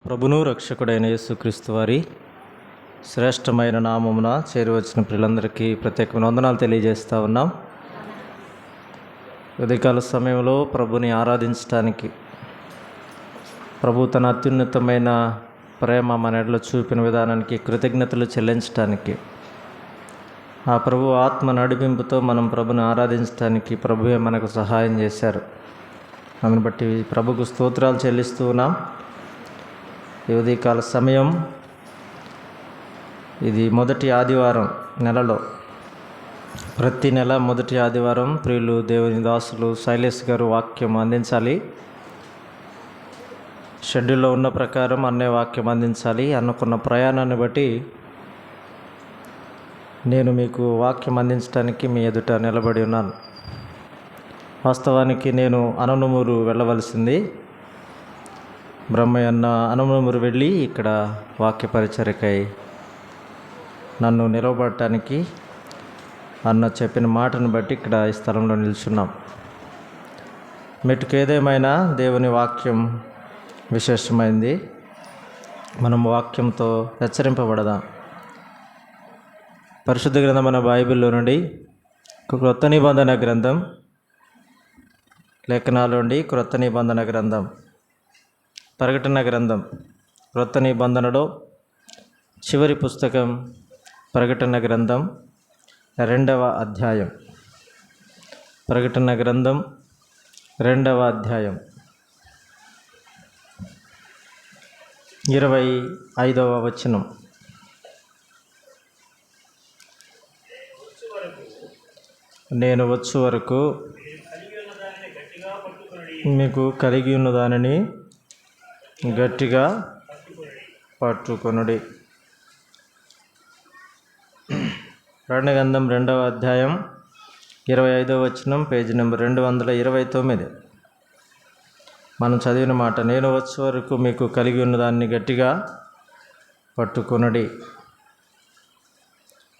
ప్రభును రక్షకుడైన యేసుక్రీస్తు వారి శ్రేష్టమైన నామమున చేరువచ్చిన పిల్లలందరికీ ప్రత్యేకమైన వందనాలు తెలియజేస్తూ ఉన్నాం. ఉదయకాల సమయంలో ప్రభుని ఆరాధించడానికి, ప్రభు తన అత్యున్నతమైన ప్రేమ మన ఎడల చూపిన విధానానికి కృతజ్ఞతలు చెల్లించడానికి, ఆ ప్రభు ఆత్మ నడిపింపుతో మనం ప్రభుని ఆరాధించడానికి ప్రభువే మనకు సహాయం చేశారు. అందుని బట్టి ప్రభుకు స్తోత్రాలు చెల్లిస్తూ ఉన్నాం. ఈ ఉదయకాల సమయం, ఇది మొదటి ఆదివారం నెలలో. ప్రతి నెల మొదటి ఆదివారం ప్రియులు దేవుని దాసులు శైలేష్ గారు వాక్యం అందించాలి. షెడ్యూల్లో ఉన్న ప్రకారం అన్నే వాక్యం అందించాలి. అనుకున్న ప్రయాణాన్ని బట్టి నేను మీకు వాక్యం అందించడానికి మీ ఎదుట నిలబడి ఉన్నాను. వాస్తవానికి నేను అననుమూరు వెళ్ళవలసింది. బ్రహ్మయ్య అన్న అననుమూరు వెళ్ళి ఇక్కడ వాక్య పరిచర్యకై నన్ను నిలవబడటానికి అన్న చెప్పిన మాటను బట్టి ఇక్కడ ఈ స్థలంలో నిల్చున్నాం. మెట్టుకేదేమైనా దేవుని వాక్యం విశేషమైంది. మనం వాక్యంతో హెచ్చరింపబడదాం. పరిశుద్ధ గ్రంథమైన బైబిల్లో నుండి క్రొత్త నిబంధన గ్రంథం, లేఖనాల నుండి క్రొత్త నిబంధన గ్రంథం, ప్రకటన గ్రంథం, క్రొత్త నిబంధనలో చివరి పుస్తకం ప్రకటన గ్రంథం 2వ అధ్యాయం. ప్రకటన గ్రంథం 2వ అధ్యాయం 25వ వచనం. నేను వచ్చు వరకు మీకు కలిగి ఉన్న దానిని గట్టిగా పట్టుకొనుడి. ప్రకటన గ్రంథం 2వ అధ్యాయం 25వ వచనం, పేజీ నెంబర్ 229. మనం చదివిన మాట, నేను వచ్చే వరకు మీకు కలిగి ఉన్నదాన్ని గట్టిగా పట్టుకొనుడి.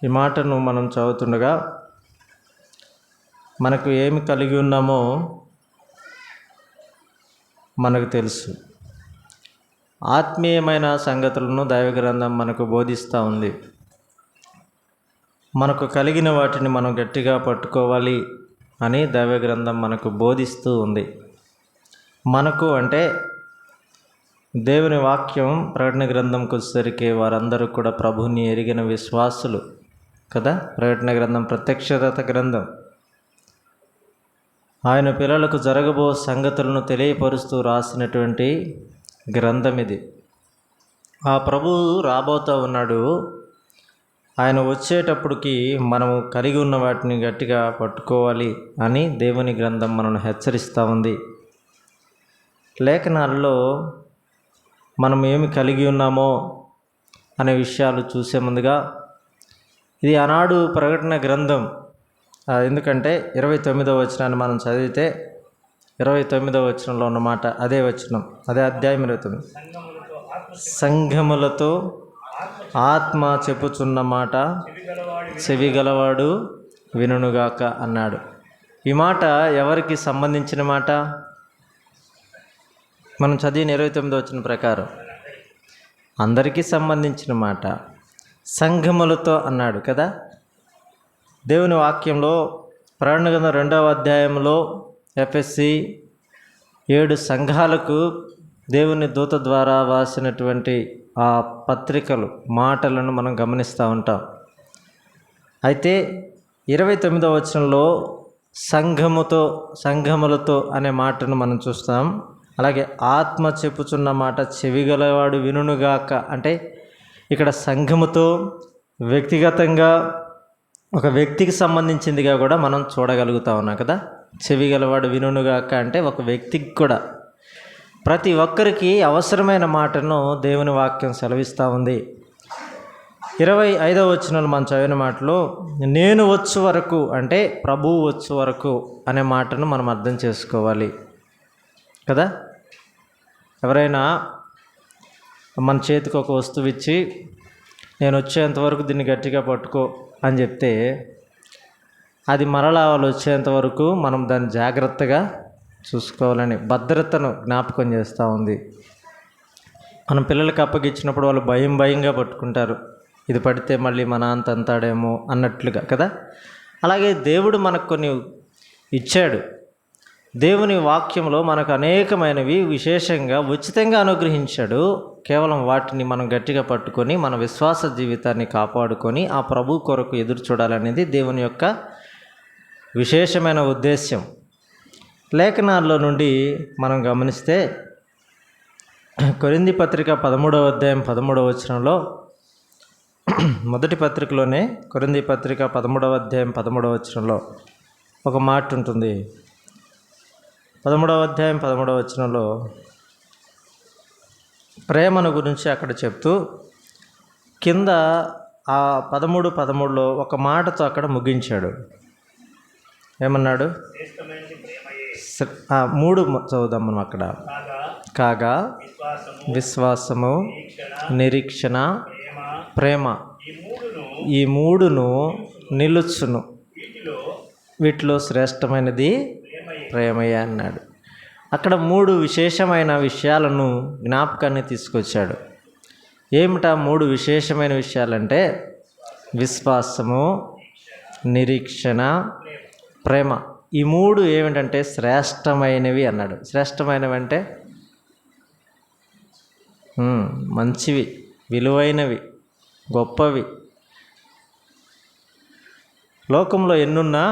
ఈ మాటను మనం చదువుతుండగా మనకు ఏమి కలిగి ఉన్నామో మనకు తెలుసు. ఆత్మీయమైన సంగతులను దైవ గ్రంథం మనకు బోధిస్తూ ఉంది. మనకు కలిగిన వాటిని మనం గట్టిగా పట్టుకోవాలి అని దైవ గ్రంథం మనకు బోధిస్తూ ఉంది. మనకు అంటే దేవుని వాక్యం ప్రకటన గ్రంథంకి వచ్చేసరికి వారందరూ కూడా ప్రభుని ఎరిగిన విశ్వాసులు కదా. ప్రకటన గ్రంథం ప్రత్యక్షత గ్రంథం. ఆయన పిల్లలకు జరగబో సంగతులను తెలియపరుస్తూ రాసినటువంటి గ్రంథం ఇది. ఆ ప్రభువు రాబోతూ ఉన్నాడు. ఆయన వచ్చేటప్పటికి మనము కలిగి ఉన్న వాటిని గట్టిగా పట్టుకోవాలి అని దేవుని గ్రంథం మనల్ని హెచ్చరిస్తూ ఉంది. లేఖనాల్లో మనం ఏమి కలిగి ఉన్నామో అనే విషయాలు చూసే ముందుగా, ఇది ఆనాడు ప్రకటన గ్రంథం. ఎందుకంటే 29వ వచనాన్ని మనం చదివితే 29వ వచనంలో ఉన్నమాట అదే వచనం, అదే అధ్యాయం 29. సంఘములతో ఆత్మ చెప్పుచున్న మాట చెవిగలవాడు వినుగాక అన్నాడు. ఈ మాట ఎవరికి సంబంధించిన మాట? మనం చదివిన 29వ వచనం ప్రకారం అందరికీ సంబంధించిన మాట. సంఘములతో అన్నాడు కదా. దేవుని వాక్యంలో ప్రకటన గ్రంథం 2వ అధ్యాయంలో ఎఫెసీ 7 సంఘాలకు దేవుని దూత ద్వారా రాసినటువంటి ఆ పత్రికలు, మాటలను మనం గమనిస్తూ ఉంటాం. అయితే 29వ వచనంలో సంఘములతో అనే మాటను మనం చూస్తాం. అలాగే ఆత్మ చెప్పుచున్న మాట చెవిగలవాడు వినుగాక అంటే ఇక్కడ సంఘముతో వ్యక్తిగతంగా ఒక వ్యక్తికి సంబంధించిందిగా కూడా మనం చూడగలుగుతా ఉన్నాం కదా. చెవిగలవాడు వినుగాక అంటే ఒక వ్యక్తికి కూడా, ప్రతి ఒక్కరికి అవసరమైన మాటను దేవుని వాక్యం సెలవిస్తూ ఉంది. 25వ వచనంలో మనం చదివిన మాటలో నేను వచ్చు వరకు అంటే ప్రభువు వచ్చు వరకు అనే మాటను మనం అర్థం చేసుకోవాలి కదా. ఎవరైనా మన చేతికి ఒక వస్తువు ఇచ్చి నేను వచ్చేంతవరకు దీన్ని గట్టిగా పట్టుకో అని చెప్తే, అది మరలా వాళ్ళు వచ్చేంత వరకు మనం దాన్ని జాగ్రత్తగా చూసుకోవాలని భద్రతను జ్ఞాపకం చేస్తూ ఉంది. మనం పిల్లలకి అప్పగించినప్పుడు వాళ్ళు భయంగా పట్టుకుంటారు, ఇది పడితే మళ్ళీ మన అంత అంతాడేమో అన్నట్లుగా కదా. అలాగే దేవుడు మనకు కొన్ని ఇచ్చాడు. దేవుని వాక్యంలో మనకు అనేకమైనవి విశేషంగా ఉచితంగా అనుగ్రహించాడు. కేవలం వాటిని మనం గట్టిగా పట్టుకొని మన విశ్వాస జీవితాన్ని కాపాడుకొని ఆ ప్రభు కొరకు ఎదురు చూడాలనేది దేవుని యొక్క విశేషమైన ఉద్దేశ్యం. లేఖనాల్లో నుండి మనం గమనిస్తే కొరింథీ పత్రిక 13వ అధ్యాయం 13వ వచనంలో, మొదటి పత్రికలోనే కొరింథీ పత్రిక 13వ అధ్యాయం 13వ వచనంలో ఒక మాట ఉంటుంది. 13వ అధ్యాయం 13వ వచనంలో ప్రేమను గురించి అక్కడ చెప్తూ కింద ఆ 13:13లో ఒక మాటతో అక్కడ ముగించాడు. ఏమన్నాడు? 3 చదువుదాం మనం అక్కడ. కాగా విశ్వాసము, నిరీక్షణ, ప్రేమ, ఈ మూడును నిలుచును, వీటిలో శ్రేష్టమైనది ప్రేమయ్య అన్నాడు. అక్కడ 3 విశేషమైన విషయాలను జ్ఞాపకాన్ని తీసుకొచ్చాడు. ఏమిటా 3 విశేషమైన విషయాలంటే విశ్వాసము, నిరీక్షణ, ప్రేమ. ఈ 3 ఏమిటంటే శ్రేష్టమైనవి అన్నాడు. శ్రేష్టమైనవి అంటే మంచివి, విలువైనవి, గొప్పవి. లోకంలో ఎన్నున్నా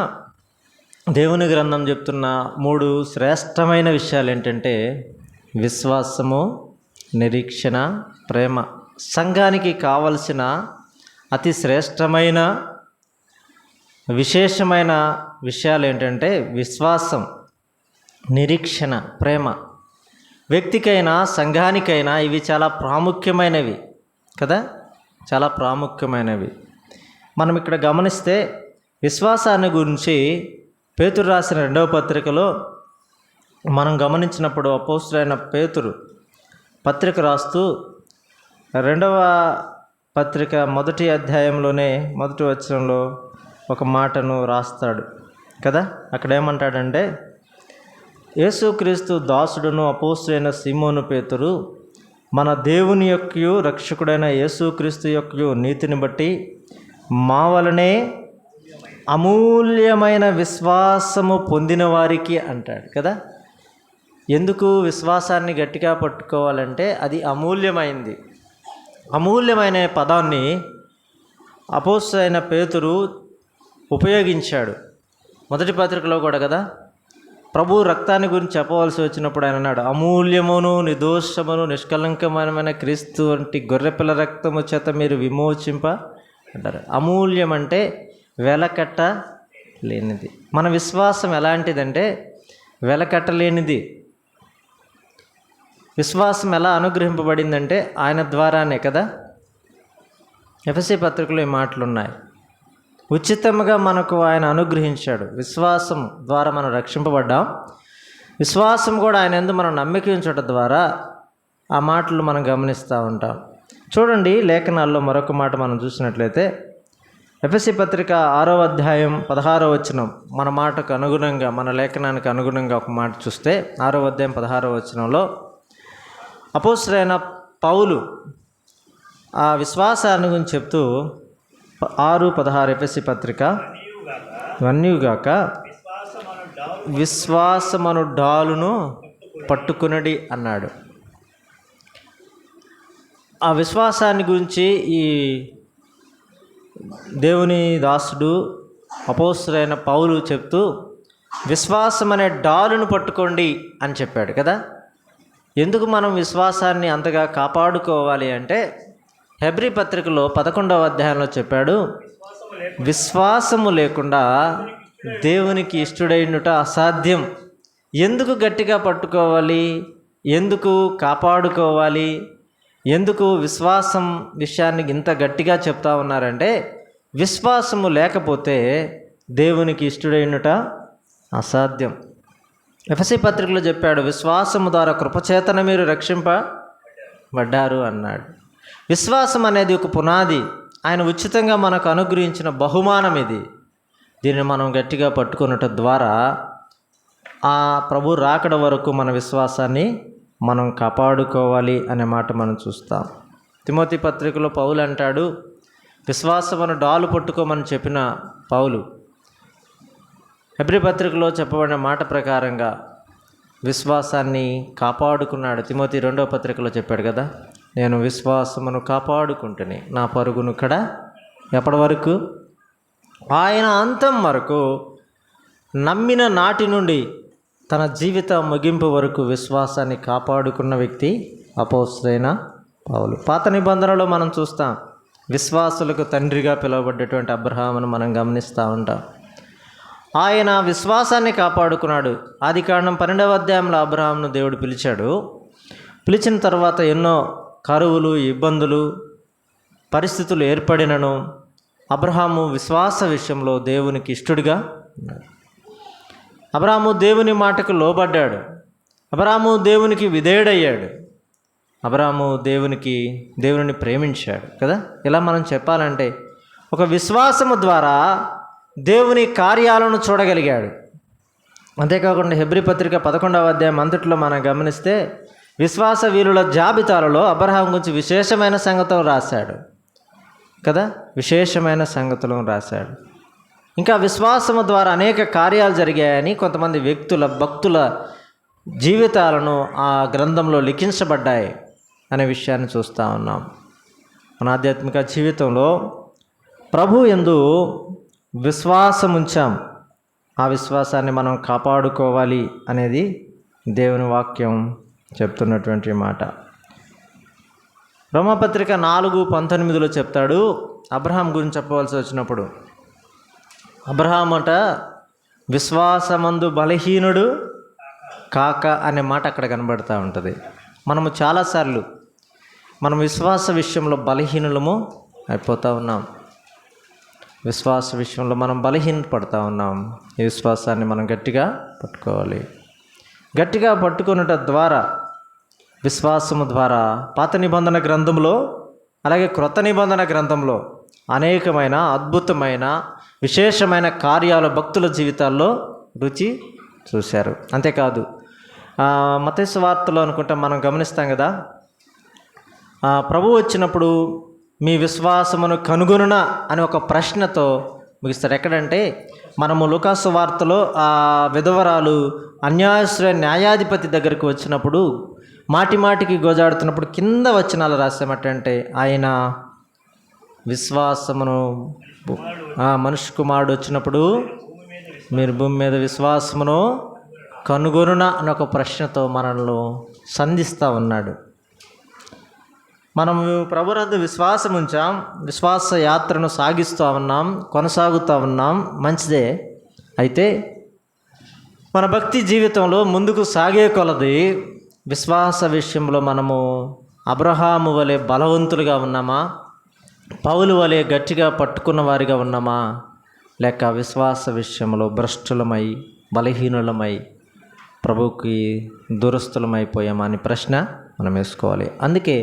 దేవుని గ్రంథం చెప్తున్న 3 శ్రేష్టమైన విషయాలు ఏంటంటే విశ్వాసము, నిరీక్షణ, ప్రేమ. సంఘానికి కావలసిన అతి శ్రేష్టమైన విశేషమైన విషయాలు ఏంటంటే విశ్వాసం, నిరీక్షణ, ప్రేమ. వ్యక్తికైనా సంఘానికైనా ఇవి చాలా ప్రాముఖ్యమైనవి కదా, చాలా ప్రాముఖ్యమైనవి. మనం ఇక్కడ గమనిస్తే విశ్వాసాన్ని గురించి పేతురు రాసిన 2వ పత్రికలో మనం గమనించినప్పుడు అపోస్తలుడైన పేతురు పత్రిక రాస్తూ 2వ పత్రిక 1వ అధ్యాయంలోనే 1వ వచనంలో ఒక మాటను రాస్తాడు కదా. అక్కడ ఏమంటాడంటే, యేసుక్రీస్తు దాసుడును అపోస్తలుడైన సీమోను పేతురు మన దేవుని యొక్కయు రక్షకుడైన యేసుక్రీస్తు యొక్కయు నీతిని బట్టి మా వలనే అమూల్యమైన విశ్వాసము పొందిన వారికి అంటాడు కదా. ఎందుకు విశ్వాసాన్ని గట్టిగా పట్టుకోవాలంటే అది అమూల్యమైంది. అమూల్యమైన పదాన్ని అపోస్తలుడైన పేతురు ఉపయోగించాడు. మొదటి పత్రికలో కూడా కదా, ప్రభు రక్తాన్ని గురించి చెప్పవలసి వచ్చినప్పుడు ఆయన అన్నాడు, అమూల్యమును నిర్దోషమును నిష్కలంకమైన క్రీస్తు వంటి గొర్రెపిల్ల రక్తము చేత మీరు విమోచింప అంటారు. అమూల్యం అంటే వెలకట్టలేనిది. మన విశ్వాసం ఎలాంటిదంటే వెలకట్టలేనిది. విశ్వాసం ఎలా అనుగ్రహింపబడిందంటే ఆయన ద్వారానే కదా. ఎఫెసీ పత్రికలో ఈ మాటలు ఉన్నాయి. ఉచితంగా మనకు ఆయన అనుగ్రహించాడు. విశ్వాసం ద్వారా మనం రక్షింపబడ్డాం. విశ్వాసం కూడా ఆయన యందు మనం నమ్మిక ఉంచడం ద్వారా ఆ మాటలు మనం గమనిస్తూ ఉంటాం. చూడండి, లేఖనాల్లో మరొక మాట మనం చూసినట్లయితే ఎఫెసీ పత్రిక 6వ అధ్యాయం 16వ వచనం, మన మాటకు అనుగుణంగా, మన లేఖనానికి అనుగుణంగా ఒక మాట చూస్తే 6వ అధ్యాయం 16వ వచనంలో అపోస్తలుడైన పౌలు ఆ విశ్వాసాన్ని గురించి చెప్తూ 6:16 ఎఫెసీ పత్రిక, ఇవన్నీగాక విశ్వాసమను డాలును పట్టుకునడి అన్నాడు. ఆ విశ్వాసాన్ని గురించి ఈ దేవుని దాసుడు అపోస్తలుడైన పౌలు చెప్తూ విశ్వాసం అనే డాలును పట్టుకోండి అని చెప్పాడు కదా. ఎందుకు మనం విశ్వాసాన్ని అంతగా కాపాడుకోవాలి అంటే హెబ్రీ పత్రికలో 11వ అధ్యాయంలో చెప్పాడు, విశ్వాసము లేకుండా దేవునికి ఇష్టడైనట అసాధ్యం. ఎందుకు గట్టిగా పట్టుకోవాలి, ఎందుకు కాపాడుకోవాలి, ఎందుకు విశ్వాసం విషయాన్ని ఇంత గట్టిగా చెప్తా ఉన్నారంటే విశ్వాసము లేకపోతే దేవునికి ఇష్టడైనట అసాధ్యం. ఎఫెసీ పత్రికలో చెప్పాడు, విశ్వాసము ద్వారా కృపచేతన మీరు రక్షింపబడ్డారు అన్నాడు. విశ్వాసం అనేది ఒక పునాది. ఆయన ఉచితంగా మనకు అనుగ్రహించిన బహుమానం ఇది. దీన్ని మనం గట్టిగా పట్టుకున్నట ద్వారా ఆ ప్రభు రాకడ వరకు మన విశ్వాసాన్ని మనం కాపాడుకోవాలి అనే మాట మనం చూస్తాం. తిమోతి పత్రికలో పౌలు అంటాడు, విశ్వాసమును డాలు పట్టుకోమని చెప్పిన పౌలు హెబ్రీ పత్రికలో చెప్పబడిన మాట ప్రకారంగా విశ్వాసాన్ని కాపాడుకున్నాడు. తిమోతి 2వ పత్రికలో చెప్పాడు కదా, నేను విశ్వాసమును కాపాడుకుంటుని నా పరుగును కూడా ఎప్పటి వరకు, ఆయన అంతం వరకు, నమ్మిన నాటి నుండి తన జీవిత ముగింపు వరకు విశ్వాసాన్ని కాపాడుకున్న వ్యక్తి అపోస్తలుడైన పౌలు. పాత నిబంధనలో మనం చూస్తాం, విశ్వాసులకు తండ్రిగా పిలువబడ్డటువంటి అబ్రహామును మనం గమనిస్తూ ఉంటాం. ఆయన విశ్వాసాన్ని కాపాడుకున్నాడు. ఆదికాండం 12వ అధ్యాయంలో అబ్రహామును దేవుడు పిలిచాడు. పిలిచిన తర్వాత ఎన్నో కరువులు, ఇబ్బందులు, పరిస్థితులు ఏర్పడినను అబ్రహాము విశ్వాస విషయంలో దేవునికి ఇష్టడుగా ఉన్నాడు. అబ్రహాము దేవుని మాటకు లోబడ్డాడు. అబ్రహాము దేవునికి విధేయుడయ్యాడు. అబ్రహాము దేవుని ప్రేమించాడు కదా. ఇలా మనం చెప్పాలంటే ఒక విశ్వాసము ద్వారా దేవుని కార్యాలను చూడగలిగాడు. అంతేకాకుండా హెబ్రీ పత్రిక 11వ అధ్యాయం అంతట్లో మనం గమనిస్తే విశ్వాస వీరుల జాబితాలలో అబ్రహాం గురించి విశేషమైన సంగతులు రాశాడు కదా, విశేషమైన సంగతులను రాశాడు. ఇంకా విశ్వాసము ద్వారా అనేక కార్యాలు జరిగాయని కొంతమంది భక్తుల జీవితాలను ఆ గ్రంథంలో లిఖించబడ్డాయి అనే విషయాన్ని చూస్తూ ఉన్నాం. మన ఆధ్యాత్మిక జీవితంలో ప్రభు యందు విశ్వాసం ఉంచాం, ఆ విశ్వాసాన్ని మనం కాపాడుకోవాలి అనేది దేవుని వాక్యం చెప్తున్నటువంటి మాట. రోమాపత్రిక 4:19 చెప్తాడు, అబ్రహాం గురించి చెప్పవలసి వచ్చినప్పుడు, అబ్రహాం అంట విశ్వాసమందు బలహీనుడు కాక అనే మాట అక్కడ కనబడుతూ ఉంటుంది. మనము చాలాసార్లు మనం విశ్వాస విషయంలో బలహీనులము అయిపోతూ ఉన్నాం. విశ్వాస విషయంలో మనం బలహీనపడుతూ ఉన్నాం. ఈ విశ్వాసాన్ని మనం గట్టిగా పట్టుకోవాలి. గట్టిగా పట్టుకొనుట ద్వారా, విశ్వాసము ద్వారా పాత నిబంధన గ్రంథంలో అలాగే క్రొత్త నిబంధన గ్రంథంలో అనేకమైన అద్భుతమైన విశేషమైన కార్యాలు భక్తుల జీవితాల్లో రుచి చూశారు. అంతేకాదు మత్తయి సువార్తలో అనుకుంటా మనం గమనిస్తాం కదా, ప్రభు వచ్చినప్పుడు మీ విశ్వాసమును కనుగొనునా అని ఒక ప్రశ్నతో ముగిస్తారు. ఎక్కడంటే మనము లూకాసు వార్తలో ఆ విధవరాలు అన్యాయస్తులైన న్యాయాధిపతి దగ్గరికి వచ్చినప్పుడు మాటికి గోజాడుతున్నప్పుడు కింద వచనాలు రాసామటంటే, ఆయన విశ్వాసమును మనుష్య కుమారుడు వచ్చినప్పుడు మీరు భూమి మీద విశ్వాసమును కనుగొనునా అని ఒక ప్రశ్నతో మనల్ని సంధిస్తూ ఉన్నాడు. మనము ప్రభునందు విశ్వాసం ఉంచాం, విశ్వాస యాత్రను సాగిస్తూ ఉన్నాం, కొనసాగుతూ ఉన్నాం, మంచిదే. అయితే మన భక్తి జీవితంలో ముందుకు సాగే కొలది విశ్వాస విషయంలో మనము అబ్రహాము వలె బలవంతులుగా ఉన్నామా, పౌలు వలె గట్టిగా పట్టుకున్న వారిగా ఉన్నామా, లేక విశ్వాస విషయంలో భ్రష్టులమై బలహీనులమై ప్రభువుకి దురస్తులమైపోయామా అని ప్రశ్న మనం వేసుకోవాలి. అందుకే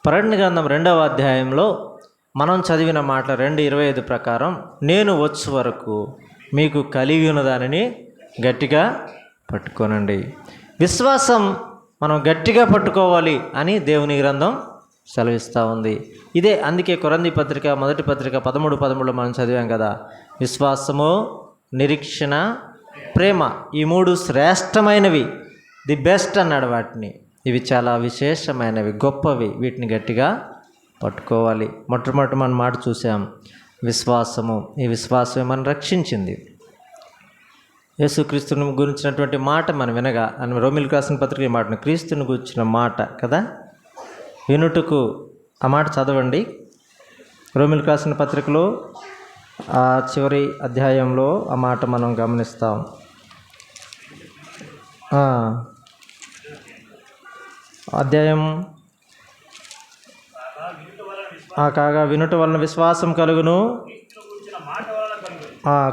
ప్రకటన గ్రంథం 2వ అధ్యాయంలో మనం చదివిన మాటలు 2:25 ప్రకారం, నేను వచ్చు వరకు మీకు కలిగి ఉన్న దానిని గట్టిగా పట్టుకోనండి. విశ్వాసం మనం గట్టిగా పట్టుకోవాలి అని దేవుని గ్రంథం సెలవిస్తూ ఉంది. ఇదే అందుకే కొరింథీ పత్రిక 1 పత్రిక 13:13 మనం చదివాం కదా, విశ్వాసము, నిరీక్షణ, ప్రేమ, ఈ 3 శ్రేష్టమైనవి, ది బెస్ట్ అన్నాడు వాటిని. ఇవి చాలా విశేషమైనవి, గొప్పవి, వీటిని గట్టిగా పట్టుకోవాలి. మొట్టమొదటి మన మాట చూసాం, విశ్వాసము. ఈ విశ్వాసమే మనం రక్షించింది. యేసుక్రీస్తుని గురించినటువంటి మాట మనం వినగా అని రోమీయులకు రాసిన పత్రిక ఈ మాటను, క్రీస్తుని గురించిన మాట కదా, వినుటకు ఆ మాట చదవండి. రోమీయులకు రాసిన పత్రికలో ఆ చివరి అధ్యాయంలో ఆ మాట మనం గమనిస్తాం. అధ్యాయం కాగా వినుట వలన విశ్వాసం కలుగును,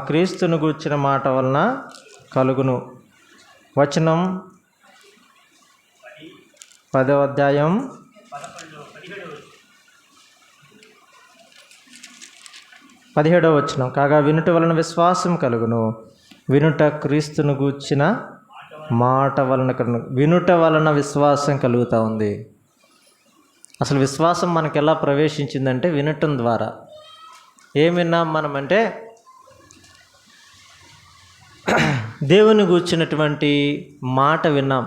క్రీస్తును గూర్చిన మాట వలన కలుగును. వచనం 10వ అధ్యాయం 17వ వచనం, కాగా వినుట వలన విశ్వాసం కలుగును, వినుట క్రీస్తును గూర్చిన మాట వలన వినుట వలన విశ్వాసం కలుగుతూ ఉంది. అసలు విశ్వాసం మనకు ఎలా ప్రవేశించిందంటే వినటం ద్వారా. ఏం విన్నాం మనం అంటే దేవుని గూర్చినటువంటి మాట విన్నాం.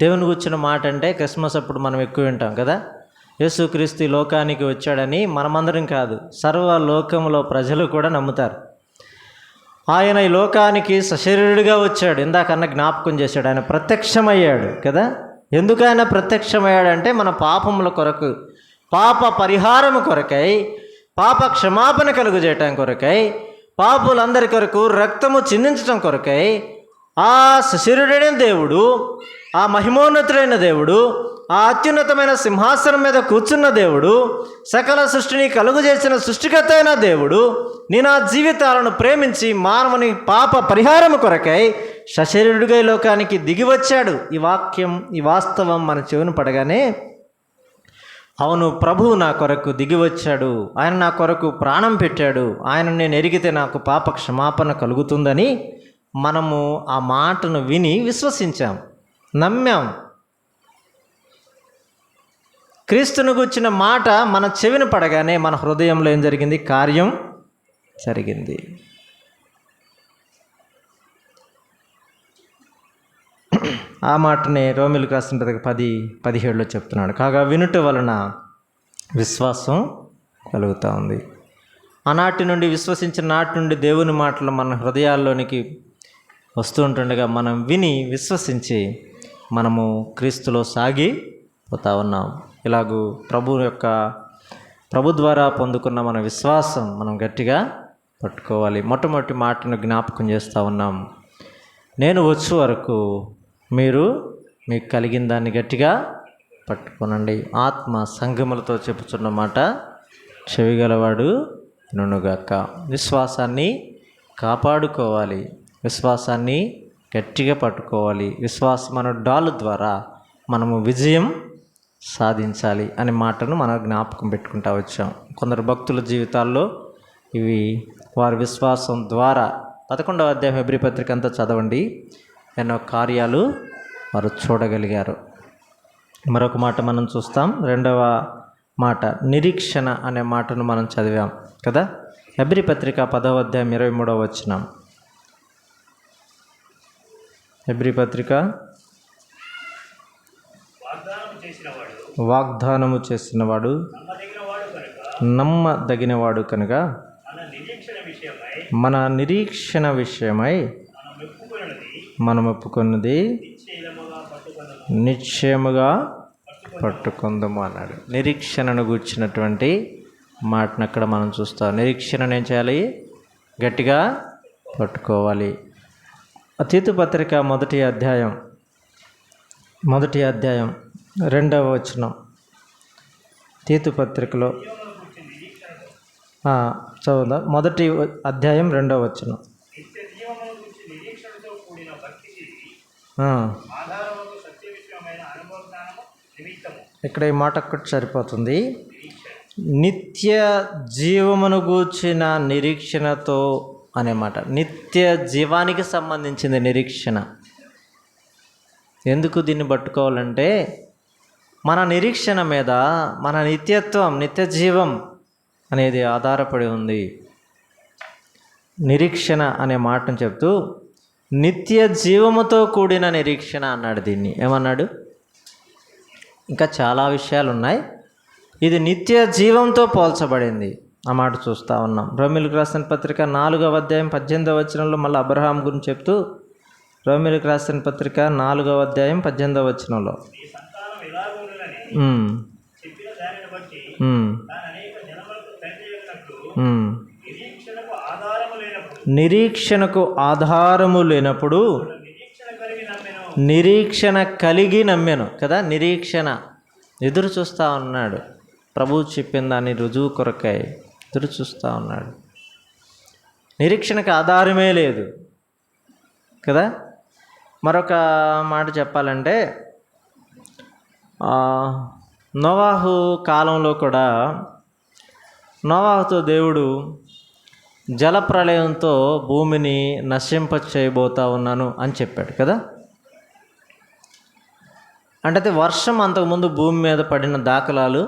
దేవుని గూర్చిన మాట అంటే క్రిస్మస్ అప్పుడు మనం ఎక్కువ వింటాం కదా. యేసుక్రీస్తు ఈ లోకానికి వచ్చాడని మనమందరం కాదు, సర్వ లోకంలో ప్రజలు కూడా నమ్ముతారు. ఆయన ఈ లోకానికి సశరీరుడిగా వచ్చాడు. ఇందాకన్నా జ్ఞాపకం చేశాడు, ఆయన ప్రత్యక్షమయ్యాడు కదా. ఎందుకు ఆయన ప్రత్యక్షమయ్యాడంటే మన పాపముల కొరకు, పాప పరిహారము కొరకై, పాప క్షమాపణ కలుగజేయటం కొరకై, పాపులందరి కొరకు రక్తము చిందించడం కొరకై ఆ సశరీరుడైన దేవుడు, ఆ మహిమోన్నతుడైన దేవుడు, ఆ అత్యున్నతమైన సింహాసనం మీద కూర్చున్న దేవుడు, సకల సృష్టిని కలుగజేసిన సృష్టికర్త అయిన దేవుడు నీ నా జీవితాలను ప్రేమించి మానవుని పాప పరిహారము కొరకై సశరీరుడిగా ఈ లోకానికి దిగి వచ్చాడు. ఈ వాక్యం, ఈ వాస్తవం మన చెవిని పడగానే అవును, ప్రభువు నా కొరకు దిగి వచ్చాడు, ఆయన నా కొరకు ప్రాణం పెట్టాడు, ఆయన నేను ఎరిగితే నాకు పాప క్షమాపణ కలుగుతుందని మనము ఆ మాటను విని విశ్వసించాం, నమ్మాం. క్రీస్తును గూర్చిన మాట మన చెవిని పడగానే మన హృదయంలో ఏం జరిగింది? కార్యం జరిగింది. ఆ మాటనే రోమిలకు రాసిన 10:17 చెప్తున్నాడు. కాగా వినుట వలన విశ్వాసం కలుగుతూ ఉంది. ఆనాటి నుండి, విశ్వసించిన నాటి నుండి దేవుని మాటలు మన హృదయాల్లోనికి వస్తూ ఉంటుండగా మనం విని విశ్వసించి మనము క్రీస్తులో సాగిపోతూ ఉన్నాం. ఇలాగూ ప్రభు ద్వారా పొందుకున్న మన విశ్వాసం మనం గట్టిగా పట్టుకోవాలి. మొట్టమొదటి మాటను జ్ఞాపకం చేస్తూ ఉన్నాం. నేను వచ్చే వరకు మీరు మీకు కలిగిన దాన్ని గట్టిగా పట్టుకోనండి. ఆత్మ సంఘములతో చెప్పుచున్న మాట చెవిగలవాడు వినుగాక. విశ్వాసాన్ని కాపాడుకోవాలి, విశ్వాసాన్ని గట్టిగా పట్టుకోవాలి. విశ్వాసం అనే డాలు ద్వారా మనము విజయం సాధించాలి అనే మాటను మనం జ్ఞాపకం పెట్టుకుంటూ వచ్చాం. కొందరు భక్తుల జీవితాల్లో ఇవి వారి విశ్వాసం ద్వారా 11వ అధ్యాయం హెబ్రీ పత్రిక అంతా చదవండి, ఎన్నో కార్యాలు వారు చూడగలిగారు. మరొక మాట మనం చూస్తాం. 2వ మాట నిరీక్షణ అనే మాటను మనం చదివాం కదా. హెబ్రీ పత్రిక 10వ అధ్యాయం 23వ వచనం. హెబ్రీ పత్రిక వాగ్దానము చేసినవాడు నమ్మదగినవాడు కనుక మన నిరీక్షణ విషయమై మనం ఒప్పుకున్నది నిశ్చయముగా పట్టుకుందాము అన్నాడు. నిరీక్షణను గూర్చినటువంటి మాటను అక్కడ మనం చూస్తాం. నిరీక్షణను ఏం చేయాలి? గట్టిగా పట్టుకోవాలి. తీతు పత్రిక 1వ అధ్యాయం 2వ వచనం. తీతు పత్రికలో చదువుదా 1వ అధ్యాయం 2వ వచనం. ఇక్కడ ఈ మాట ఒక్కటి సరిపోతుంది. నిత్య జీవమును గూర్చిన నిరీక్షణతో అనే మాట. నిత్య జీవానికి సంబంధించింది నిరీక్షణ. ఎందుకు దీన్ని పట్టుకోవాలంటే మన నిరీక్షణ మీద మన నిత్యత్వం, నిత్య జీవం అనేది ఆధారపడి ఉంది. నిరీక్షణ అనే మాటను చెప్తూ నిత్య జీవముతో కూడిన నిరీక్షణ అన్నాడు. దీన్ని ఏమన్నాడు? ఇంకా చాలా విషయాలు ఉన్నాయి. ఇది నిత్య జీవంతో పోల్చబడింది. ఆ మాట చూస్తూ ఉన్నాం. రోమీయులకు రాసిన పత్రిక 4వ అధ్యాయం 18వ వచనంలో మళ్ళీ అబ్రహాం గురించి చెప్తూ, రోమీయులకు రాసిన పత్రిక 4వ అధ్యాయం 18వ వచనంలో నిరీక్షణకు ఆధారము లేనప్పుడు నిరీక్షణ కలిగి నమ్మాను కదా. నిరీక్షణ ఎదురు చూస్తూ ఉన్నాడు. ప్రభువు చెప్పిన దాన్ని రుజువు కొరకై ఎదురు చూస్తూ ఉన్నాడు. నిరీక్షణకు ఆధారమే లేదు కదా. మరొక మాట చెప్పాలంటే నోవాహు కాలంలో కూడా నోవాహుతో దేవుడు జలప్రళయంతో భూమిని నశింప చేయబోతా ఉన్నాను అని చెప్పాడు కదా. అంటే అది వర్షం అంతకుముందు భూమి మీద పడిన దాఖలాలు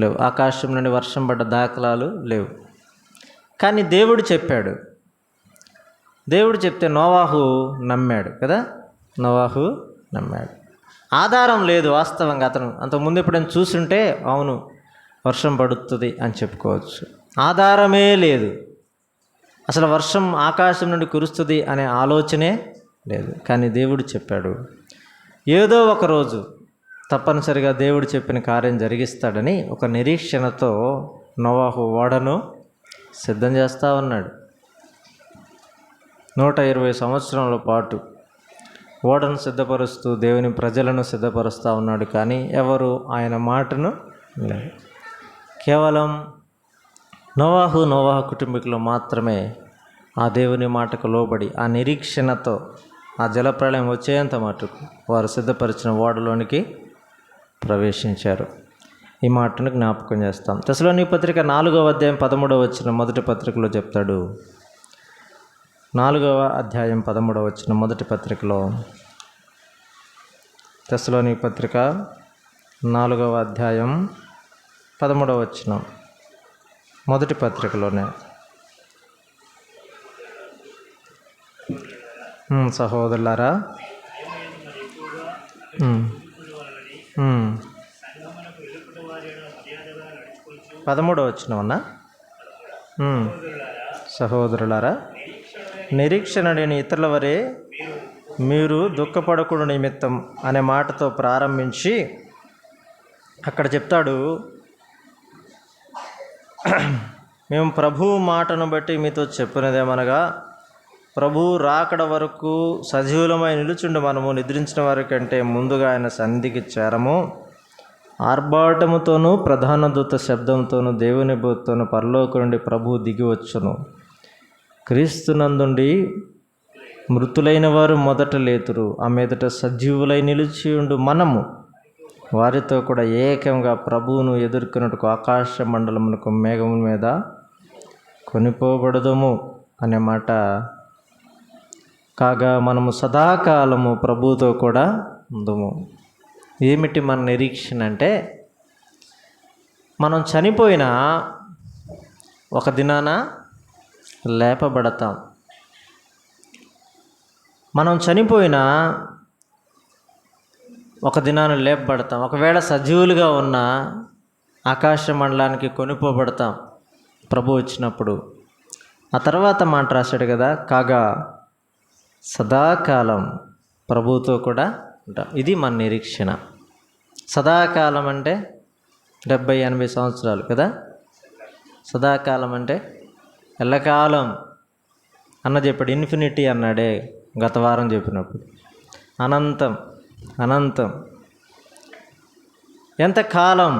లేవు, ఆకాశం నుండి వర్షం పడ్డ దాఖలాలు లేవు. కానీ దేవుడు చెప్పాడు. దేవుడు చెప్తే నోవాహు నమ్మాడు కదా. నోవాహు నమ్మాడు. ఆధారం లేదు వాస్తవంగా. అతను అంతకుముందు ఎప్పుడైనా చూసుంటే అవును వర్షం పడుతుంది అని చెప్పుకోవచ్చు. ఆధారమే లేదు, అసలు వర్షం ఆకాశం నుండి కురుస్తుంది అనే ఆలోచనే లేదు. కానీ దేవుడు చెప్పాడు. ఏదో ఒక రోజు తప్పనిసరిగా దేవుడు చెప్పిన కార్యం జరిగిస్తాడని ఒక నిరీక్షణతో నోవాహు ఓడను సిద్ధం చేస్తూ ఉన్నాడు. 120 సంవత్సరాల పాటు ఓడను సిద్ధపరుస్తూ దేవుని ప్రజలను సిద్ధపరుస్తూ ఉన్నాడు. కానీ ఎవరు ఆయన మాటను లేదు. కేవలం నోవాహు కుటుంబీకులు మాత్రమే ఆ దేవుని మాటకు లోబడి ఆ నిరీక్షణతో ఆ జలప్రళయం వచ్చేంత మటుకు వారు సిద్ధపరిచిన ఓడలోనికి ప్రవేశించారు. ఈ మాటను జ్ఞాపకం చేస్తాం. తెస్సలోనికీ పత్రిక 4వ అధ్యాయం 13వ వచనం మొదటి పత్రికలో చెప్తాడు. 4వ అధ్యాయం 13వ వచనం మొదటి పత్రికలో, తెస్సలోనికీ పత్రిక 4వ అధ్యాయం 13వ వచనం మొదటి పత్రికలోనే, సహోదరులారా 13వ వచనం అన్నా, సహోదరులారా నిరీక్షణ లేని ఇతరుల వరే మీరు దుఃఖపడకుడు నిమిత్తం అనే మాటతో ప్రారంభించి అక్కడ చెప్తాడు, మేము ప్రభువు మాటను బట్టి మీతో చెప్పినదేమనగా ప్రభువు రాకడ వరకు సజీవులమై నిలుచుండి మనము నిద్రించిన వారి కంటే ముందుగా ఆయన సన్నిధికి చేరము. ఆర్భాటముతోనూ ప్రధాన దూత శబ్దంతోనూ దేవుని బోధతోనూ పరలోకం నుండి ప్రభువు దిగి వచ్చును. క్రీస్తునందుండి మృతులైన వారు మొదట లేతురు. ఆ మీదట సజీవులై నిలిచి ఉండు మనము వారితో కూడా ఏకంగా ప్రభువును ఎదుర్కొన్నట్టుకు ఆకాశ మండలమునకు మేఘముల మీద కొనిపోబడదము అనే మాట. కాగా మనము సదాకాలము ప్రభువుతో కూడా ఉందుము. ఏమిటి మన నిరీక్షణ అంటే, మనం చనిపోయినా ఒక దినాన లేపబడతాం. మనం చనిపోయినా ఒక దినాన లేపబడతాం. ఒకవేళ సజీవులుగా ఉన్న ఆకాశ మండలానికి కొనిపోబడతాం ప్రభు వచ్చినప్పుడు. ఆ తర్వాత మాట రాశాడు కదా, కాగా సదాకాలం ప్రభువుతో కూడా ఉంటాం. ఇది మన నిరీక్షణ. సదాకాలం అంటే 70-80 సంవత్సరాలు కదా. సదాకాలం అంటే ఎల్లకాలం అన్న చెప్పాడు. ఇన్ఫినిటీ అన్నాడే గత వారం చెప్పినప్పుడు. అనంతం అనంతం. ఎంతకాలం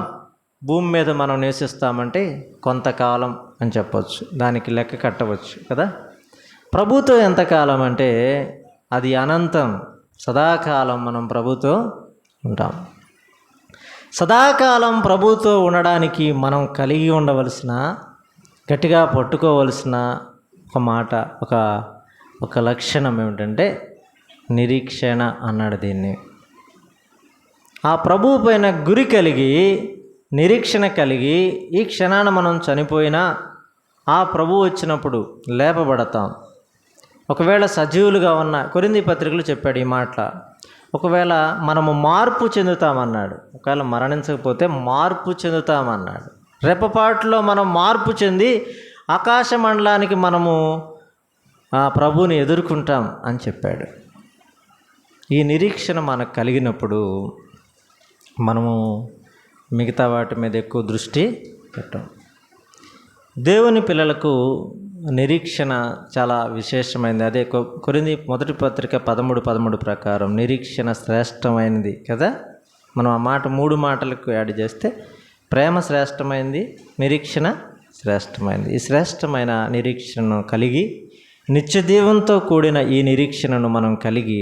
భూమి మీద మనం నివసిస్తామంటే కొంతకాలం అని చెప్పవచ్చు, దానికి లెక్క కట్టవచ్చు కదా. ప్రభుతో ఎంతకాలం అంటే అది అనంతం, సదాకాలం మనం ప్రభుతో ఉంటాం. సదాకాలం ప్రభుతో ఉండడానికి మనం కలిగి ఉండవలసిన, గట్టిగా పట్టుకోవలసిన ఒక మాట, ఒక లక్షణం ఏమిటంటే నిరీక్షణ అన్నాడు దీన్ని. ఆ ప్రభువు పైన గురి కలిగి, నిరీక్షణ కలిగి, ఈ క్షణాన మనం చనిపోయినా ఆ ప్రభువు వచ్చినప్పుడు లేపబడతాం. ఒకవేళ సజీవులుగా ఉన్న, కొరింథీ పత్రికలు చెప్పాడు ఈ మాట, ఒకవేళ మనము మార్పు చెందుతామన్నాడు. ఒకవేళ మరణించకపోతే మార్పు చెందుతామన్నాడు. రెప్పపాటులో మనం మార్పు చెంది ఆకాశ మండలానికి మనము ఆ ప్రభువుని ఎదుర్కొంటాం అని చెప్పాడు. ఈ నిరీక్షణ మనకు కలిగినప్పుడు మనము మిగతా వాటి మీద ఎక్కువ దృష్టి పెట్టాం. దేవుని పిల్లలకు నిరీక్షణ చాలా విశేషమైనది. అదే కొరింథీ మొదటి పత్రిక 13:13 ప్రకారం నిరీక్షణ శ్రేష్టమైనది కదా. మనం ఆ మాట 3 మాటలకు యాడ్ చేస్తే ప్రేమ శ్రేష్టమైనది, నిరీక్షణ శ్రేష్టమైనది. ఈ శ్రేష్టమైన నిరీక్షణను కలిగి, నిత్యజీవంతో కూడిన ఈ నిరీక్షణను మనం కలిగి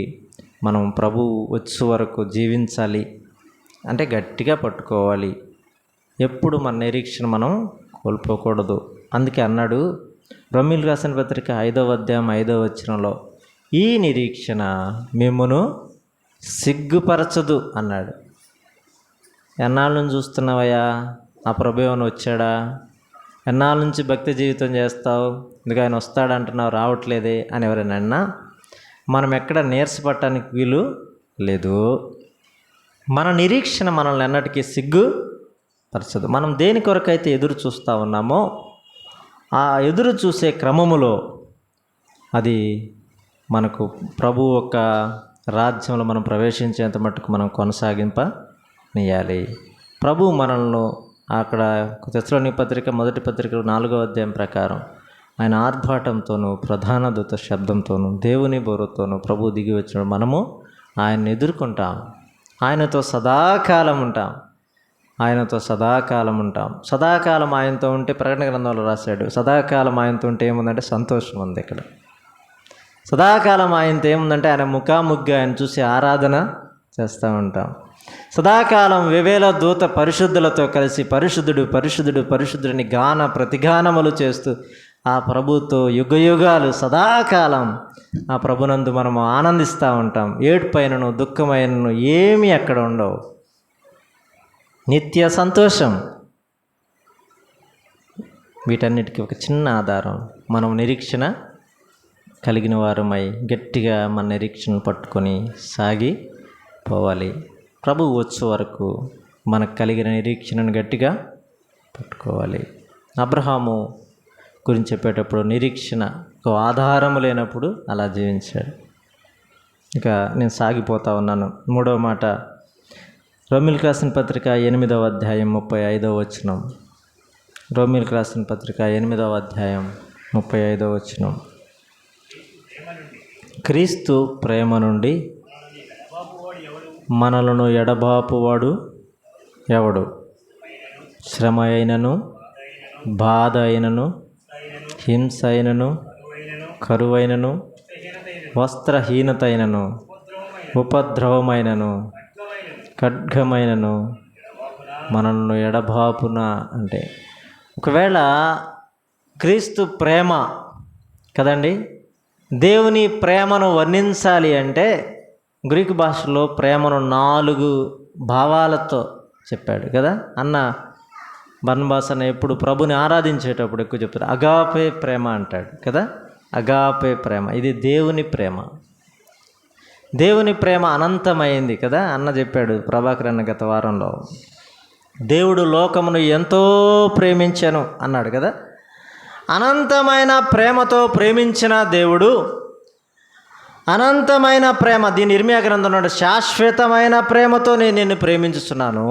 మనం ప్రభువు వచ్చే వరకు జీవించాలి అంటే గట్టిగా పట్టుకోవాలి. ఎప్పుడు మన నిరీక్షణ మనం కోల్పోకూడదు. అందుకే అన్నాడు రోమీయులకు రాసిన పత్రిక 5వ అధ్యాయం 5వ వచనంలో, ఈ నిరీక్షణ మిమ్మును సిగ్గుపరచదు అన్నాడు. ఎన్నాళ్ళ నుంచి చూస్తున్నావయ్యా, ఆ ప్రభు ఏమైనా వచ్చాడా? ఎన్నాళ్ళ నుంచి భక్తి జీవితం చేస్తావు, ఎందుకు ఆయన వస్తాడంటున్నావు రావట్లేదే అని ఎవరైనా అన్నా మనం ఎక్కడ నీరసపడటానికి వీలు లేదు. మన నిరీక్షణ మనల్ని ఎన్నటికీ సిగ్గుపరచదు. మనం దేని కొరకైతే ఎదురు చూస్తూ ఉన్నామో ఆ ఎదురు చూసే క్రమములో అది మనకు ప్రభు యొక్క రాజ్యంలో మనం ప్రవేశించేంత మట్టుకు మనం కొనసాగింపనీయాలి. ప్రభు మనల్ని అక్కడ తెస్సలోనికీ పత్రిక 1 పత్రిక 4వ అధ్యాయం ప్రకారం ఆయన ఆర్భాటంతోనూ ప్రధాన దూత శబ్దంతోనూ దేవుని బోరుతోనూ ప్రభు దిగి వచ్చినప్పుడు మనము ఆయన్ని ఎదుర్కొంటాం. ఆయనతో సదాకాలం ఉంటాం. సదాకాలం ఆయనతో ఉంటే ప్రకటన గ్రంథంలో రాశాడు, సదాకాలం ఆయనతో ఉంటే ఏముందంటే సంతోషం ఉంది. ఇక్కడ సదాకాలం ఆయనతో ఏముందంటే ఆయన ముఖాముగ్గా ఆయన చూసి ఆరాధన చేస్తూ ఉంటాం. సదాకాలం వేవేల దూత పరిశుద్ధులతో కలిసి పరిశుద్ధుడు పరిశుద్ధుడు పరిశుద్ధుడిని గాన ప్రతిగానములు చేస్తూ ఆ ప్రభుతో యుగయుగాలు సదాకాలం ఆ ప్రభునందు మనము ఆనందిస్తూ ఉంటాం. ఏడుపైనను దుఃఖమైనను ఏమీ అక్కడ ఉండవు. నిత్య సంతోషం. వీటన్నిటికీ ఒక చిన్న ఆధారం మనం నిరీక్షణ కలిగిన వారమై గట్టిగా మన నిరీక్షణను పట్టుకొని సాగిపోవాలి. ప్రభువు వచ్చే వరకు మనకు కలిగిన నిరీక్షణను గట్టిగా పట్టుకోవాలి. అబ్రహాము గురించి చెప్పేటప్పుడు నిరీక్షణకు ఆధారము లేనప్పుడు అలా జీవించాడు. ఇక నేను సాగిపోతా ఉన్నాను. 3వ మాట, రోమీయులకు రాసిన పత్రిక 8వ అధ్యాయం 35వ వచనం. రోమీయులకు రాసిన పత్రిక 8వ అధ్యాయం 35వ వచనం. క్రీస్తు ప్రేమ నుండి మనలను ఎడబాపువాడు ఎవడు? శ్రమ అయినను, బాధ అయినను, హింస అయినను, కరువైనను, వస్త్రహీనత అయినను, ఉపద్రవమైనను, ఖడ్గమైనను మనల్ని ఎడబాపున. అంటే ఒకవేళ క్రీస్తు ప్రేమ కదండి, దేవుని ప్రేమను వర్ణించాలి అంటే గ్రీకు భాషలో ప్రేమను 4 భావాలతో చెప్పాడు కదా. అన్న బర్నబాస్ అన్న ఎప్పుడు ప్రభుని ఆరాధించేటప్పుడు ఎక్కువ చెప్తాడు, అగాపే ప్రేమ అంటాడు కదా. అగాపే ప్రేమ, ఇది దేవుని ప్రేమ. దేవుని ప్రేమ అనంతమైంది కదా అన్న చెప్పాడు ప్రభాకర్ అన్న గత వారంలో. దేవుడు లోకమును ఎంతో ప్రేమించెను అన్నాడు కదా. అనంతమైన ప్రేమతో ప్రేమించిన దేవుడు, అనంతమైన ప్రేమ, దీని ఇర్మియా గ్రంథంలో శాశ్వతమైన ప్రేమతో నేను నిన్ను ప్రేమించుచున్నాను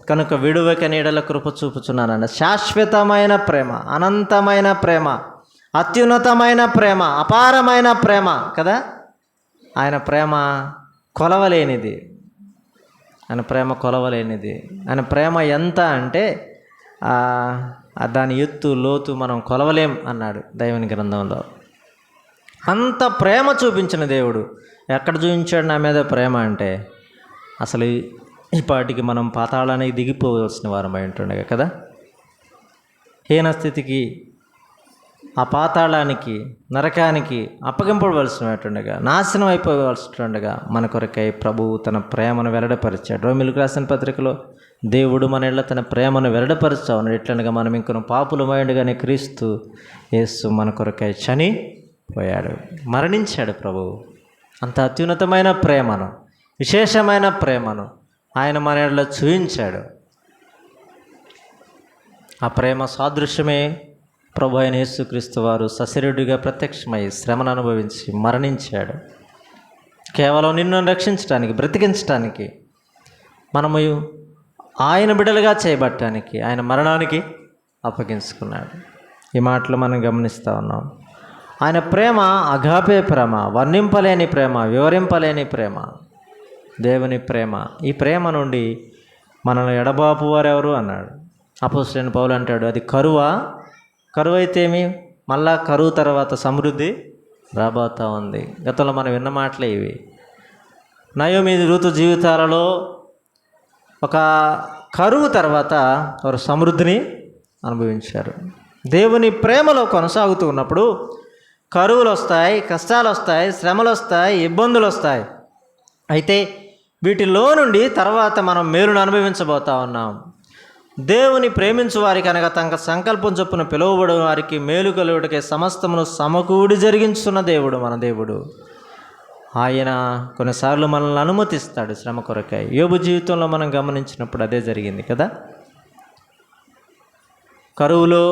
కనుక విడువక నీడల కృప చూపుచున్నాను. శాశ్వతమైన ప్రేమ, అనంతమైన ప్రేమ, అత్యున్నతమైన ప్రేమ, అపారమైన ప్రేమ కదా. ఆయన ప్రేమ కొలవలేనిది. ఆయన ప్రేమ ఎంత అంటే దాని ఎత్తు లోతు మనం కొలవలేం అన్నాడు దేవుని గ్రంథంలో. అంత ప్రేమ చూపించిన దేవుడు ఎక్కడ చూపించాడు నా మీద ప్రేమ అంటే అసలు ఈ పాటికి మనం పాతాళానికి దిగిపోవలసిన వారం అయి ఉంటుండగా కదా. హీన స్థితికి, ఆ పాతాళానికి, నరకానికి అప్పగింపబడవలసినటుండగా, నాశనం అయిపోవలసినటుండగా మన కొరకై ప్రభువు తన ప్రేమను వెల్లడపరిచాడు. రోమీయులకు రాసిన పత్రికలో దేవుడు మన ఇళ్ళ తన ప్రేమను వెల్లడపరుస్తా ఉన్నాడు. ఎట్లనగా మనం ఇంకొన పాపులమైండుగానే క్రీస్తు యేసు మన కొరకై చనిపోయాడు, మరణించాడు. ప్రభువు అంత అత్యున్నతమైన ప్రేమను, విశేషమైన ప్రేమను ఆయన మన ఇళ్ళ చూపించాడు. ఆ ప్రేమ సాదృశ్యమే ప్రభు అయిన యేసుక్రీస్తు వారు సశరీరుడిగా ప్రత్యక్షమై శ్రమను అనుభవించి మరణించాడు. కేవలం నిన్ను రక్షించడానికి, బ్రతికించడానికి, మనము ఆయన బిడ్డలుగా చేయబట్టడానికి ఆయన మరణానికి అప్పగించుకున్నాడు. ఈ మాటలు మనం గమనిస్తూ ఉన్నాం. ఆయన ప్రేమ అగాపే ప్రేమ, వర్ణింపలేని ప్రేమ, వివరింపలేని ప్రేమ, దేవుని ప్రేమ. ఈ ప్రేమ నుండి మనల్ని ఎడబాపు వారెవరు అన్నాడు అపోస్తలుడైన పౌలు. అంటాడు, అది కరువు అయితేమి, మళ్ళా కరువు తర్వాత సమృద్ధి రాబోతూ ఉంది. గతంలో మనం విన్న మాటలే ఇవి. నయోమి ఋతు జీవితాలలో ఒక కరువు తర్వాత వారు సమృద్ధిని అనుభవించారు. దేవుని ప్రేమలో కొనసాగుతూ ఉన్నప్పుడు కరువులు వస్తాయి, కష్టాలు వస్తాయి, శ్రమలు వస్తాయి, ఇబ్బందులు వస్తాయి. అయితే వీటిలో నుండి తర్వాత మనం మేలును అనుభవించబోతా ఉన్నాం. దేవుని ప్రేమించు వారికి అనగా తన సంకల్పం చొప్పున పిలువబడిన వారికి మేలు కలుగుటకే సమస్తమును సమకూడి జరిగించున్న దేవుడు మన దేవుడు. ఆయన కొన్నిసార్లు మనల్ని అనుమతిస్తాడు శ్రమ కొరకై. యోబు జీవితంలో మనం గమనించినప్పుడు అదే జరిగింది కదా. కరువులో,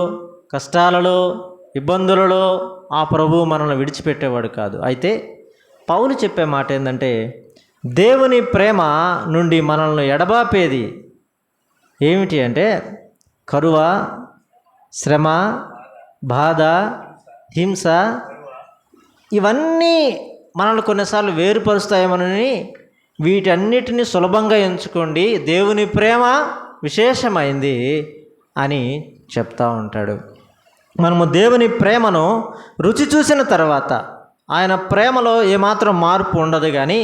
కష్టాలలో, ఇబ్బందులలో ఆ ప్రభువు మనల్ని విడిచిపెట్టేవాడు కాదు. అయితే పౌలు చెప్పే మాట ఏంటంటే, దేవుని ప్రేమ నుండి మనల్ని ఎడబాపేది ఏమిటి అంటే కరువ, శ్రమ, బాధ, హింస, ఇవన్నీ మనల్ని కొన్నిసార్లు వేరుపరుస్తాయేమోనని వీటన్నిటిని సులభంగా ఎంచుకోండి, దేవుని ప్రేమ విశేషమైంది అని చెప్తా ఉంటాడు. మనము దేవుని ప్రేమను రుచి చూసిన తర్వాత ఆయన ప్రేమలో ఏమాత్రం మార్పు ఉండదు. కానీ